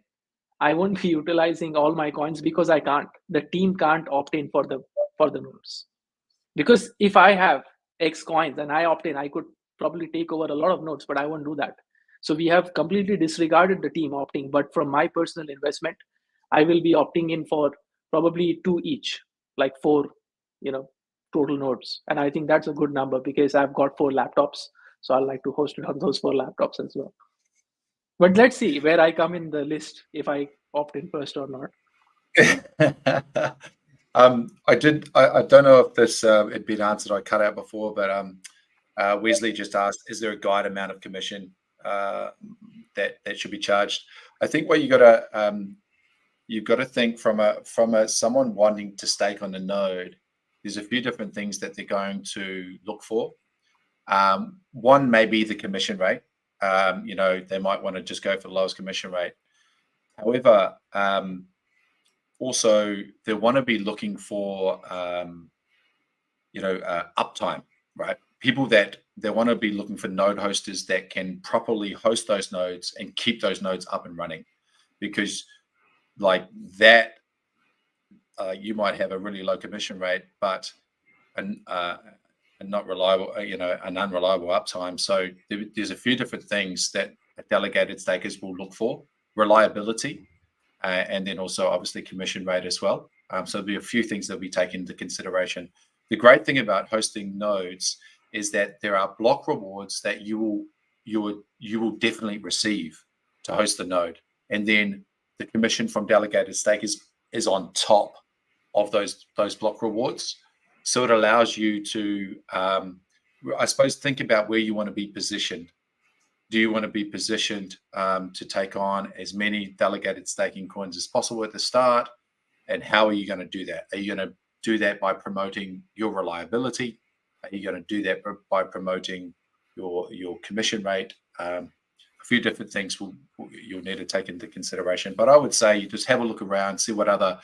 I won't be utilizing all my coins because I can't. The team can't opt in for the nodes. Because if I have X coins and I opt in, I could probably take over a lot of nodes, but I won't do that. So we have completely disregarded the team opting. But from my personal investment, I will be opting in for probably 2 each, like 4 total nodes. And I think that's a good number because I've got 4 laptops. So I'd like to host it on those 4 laptops as well. But let's see where I come in the list, if I opt in first or not. I don't know if this had been answered. I cut out before, but Wesley just asked, is there a guide amount of commission that should be charged? I think what you've got to think from someone wanting to stake on a node, there's a few different things that they're going to look for. One may be the commission rate. They might want to just go for the lowest commission rate. However, also they want to be looking for uptime, right? People that they want to be looking for node hosters that can properly host those nodes and keep those nodes up and running, because like that, you might have a really low commission rate, but and not reliable, an unreliable uptime. So there's a few different things that delegated stakers will look for: reliability, and then also obviously commission rate as well. So there'll be a few things that we take into consideration. The great thing about hosting nodes is that there are block rewards that you will definitely receive to host the node, and then the commission from delegated stakers is on top of those block rewards. So it allows you to, I suppose, think about where you want to be positioned. Do you want to be positioned to take on as many delegated staking coins as possible at the start? And how are you going to do that? Are you going to do that by promoting your reliability? Are you going to do that by promoting your commission rate? A few different things you'll need to take into consideration. But I would say you just have a look around, see what other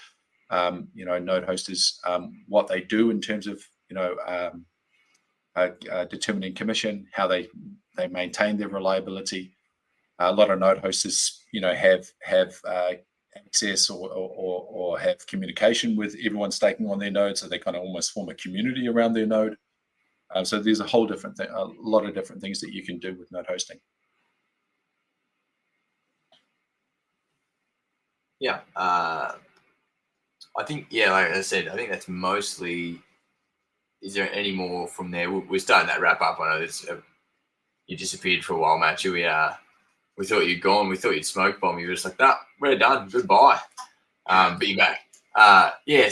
node hosters, what they do in terms of determining commission, how they maintain their reliability. A lot of node hosters, have access or have communication with everyone staking on their node, so they kind of almost form a community around their node. So there's a lot of different things that you can do with node hosting. Yeah, I think, like I said, I think that's mostly. Is there any more from there? We're starting that wrap up. I know this. You disappeared for a while, Matthew. We thought you'd gone. We thought you'd smoke bomb. You were just like, nah, we're done. Goodbye. But you're back.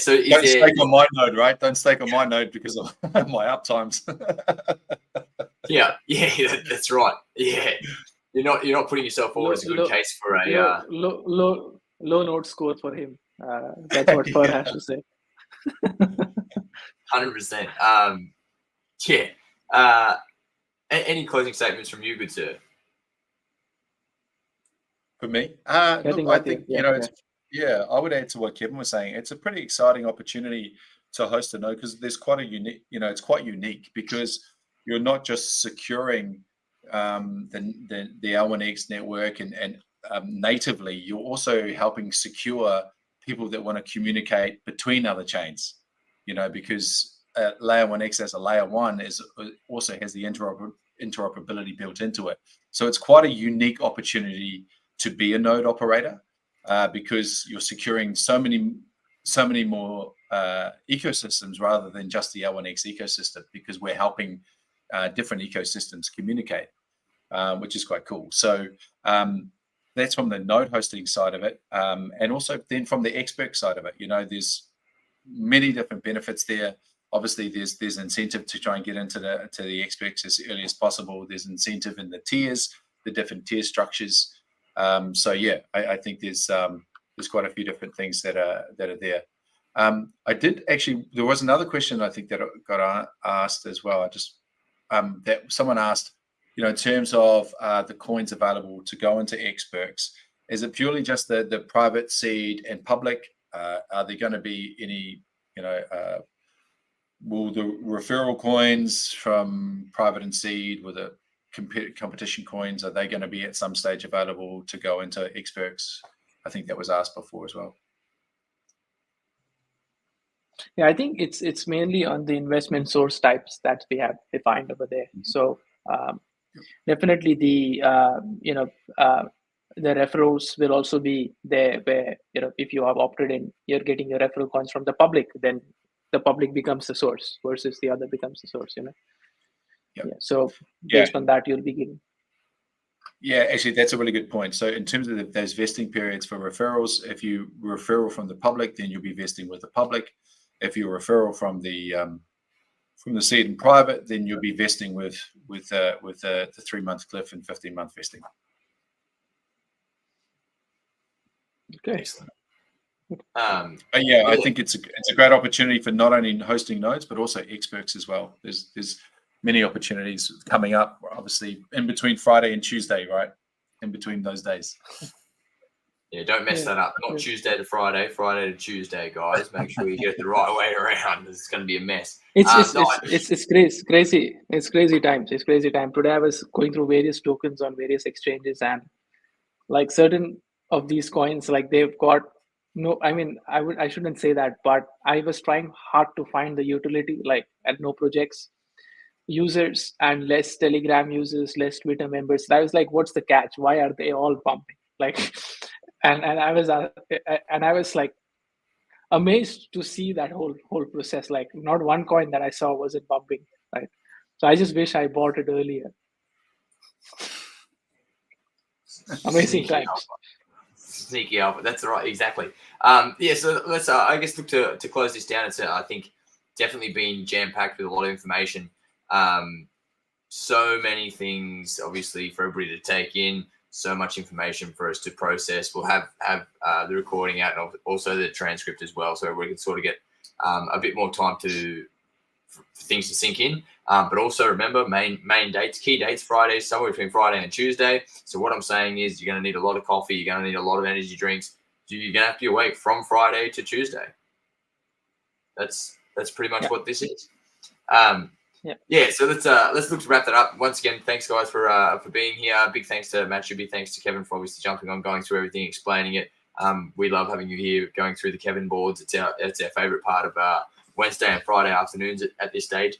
So don't stake on my node, right? Don't stake on my node because of my uptimes. yeah, that's right. Yeah, you're not putting yourself forward as a good case for a low node score for him. That's what Per has to say. 100%. Any closing statements from you, good sir? For me, I think I would add to what Kevin was saying. It's a pretty exciting opportunity to host a node because there's quite a unique, it's quite unique because you're not just securing the L1X network and natively, you're also helping secure people that want to communicate between other chains. Because layer 1X as a layer 1 also has the interoperability built into it. So it's quite a unique opportunity to be a node operator because you're securing so many more ecosystems rather than just the L1X ecosystem, because we're helping different ecosystems communicate, which is quite cool. So that's from the node hosting side of it, and also then from the XPerks side of it. There's many different benefits there. Obviously, there's incentive to try and get into the XPerks as early as possible. There's incentive in the tiers, the different tier structures. I think there's quite a few different things that are there. There was another question I think that got asked as well. That someone asked, in terms of the coins available to go into XPerks, is it purely just the private seed and public? Are there going to be any, will the referral coins from private and seed, with the competition coins, are they going to be at some stage available to go into XPerks? I think that was asked before as well. Yeah, I think it's mainly on the investment source types that we have defined over there. Mm-hmm. So definitely the referrals will also be there, where if you have opted in, you're getting your referral coins from the public, then the public becomes the source versus the other becomes the source, Yep. Yeah. So based on that, you'll be getting. Yeah, actually, that's a really good point. So in terms of those vesting periods for referrals, if you referral from the public, then you'll be vesting with the public. If you're a referral from the seed and private, then you'll be vesting with the 3-month cliff and 15-month vesting. Okay. Excellent. But yeah, I think it's a great opportunity for not only hosting nodes but also XPerks as well. There's many opportunities coming up, obviously in between Friday and Tuesday, right? In between those days. Yeah, don't mess that up. Not Tuesday to Friday, Friday to Tuesday, guys. Make sure you get it the right way around. It's going to be a mess. It's crazy. It's crazy times. It's crazy time. Today I was going through various tokens on various exchanges, and like certain of these coins, like they've got no. I mean, I shouldn't say that, but I was trying hard to find the utility, like at no projects users and less Telegram users, less Twitter members. I was like, what's the catch? Why are they all pumping? Like, and I was like amazed to see that whole process. Like, not one coin that I saw wasn't pumping, right? So I just wish I bought it earlier. Amazing times. Sneaky alpha. That's right, exactly. Yeah, so let's I guess look to close this down. It's I think definitely been jam packed with a lot of information. So many things, obviously, for everybody to take in. So much information for us to process. We'll have the recording out and also the transcript as well, so we can sort of get a bit more time for things to sink in. But also remember, main dates, key dates, Fridays, somewhere between Friday and Tuesday. So what I'm saying is you're going to need a lot of coffee. You're going to need a lot of energy drinks. You're going to have to be awake from Friday to Tuesday. That's pretty much what this is. Yeah, so let's look to wrap that up. Once again, thanks guys for being here. Big thanks to Matthew, big thanks to Kevin for obviously jumping on, going through everything, explaining it. We love having you here, going through the Kevin boards. It's our favorite part of Wednesday and Friday afternoons at this stage.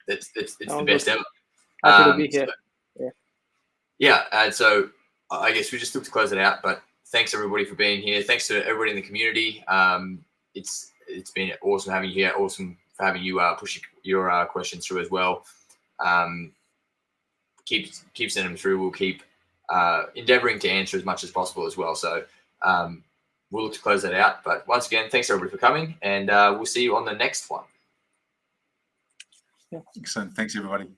It's the best ever. Happy to be here. So I guess we just look to close it out. But thanks everybody for being here. Thanks to everybody in the community. It's been awesome having you here. Awesome for having you push your questions through as well. Keep sending them through. We'll keep endeavoring to answer as much as possible as well. So we'll look to close that out. But once again, thanks everybody for coming, and we'll see you on the next one. Excellent. Thanks everybody.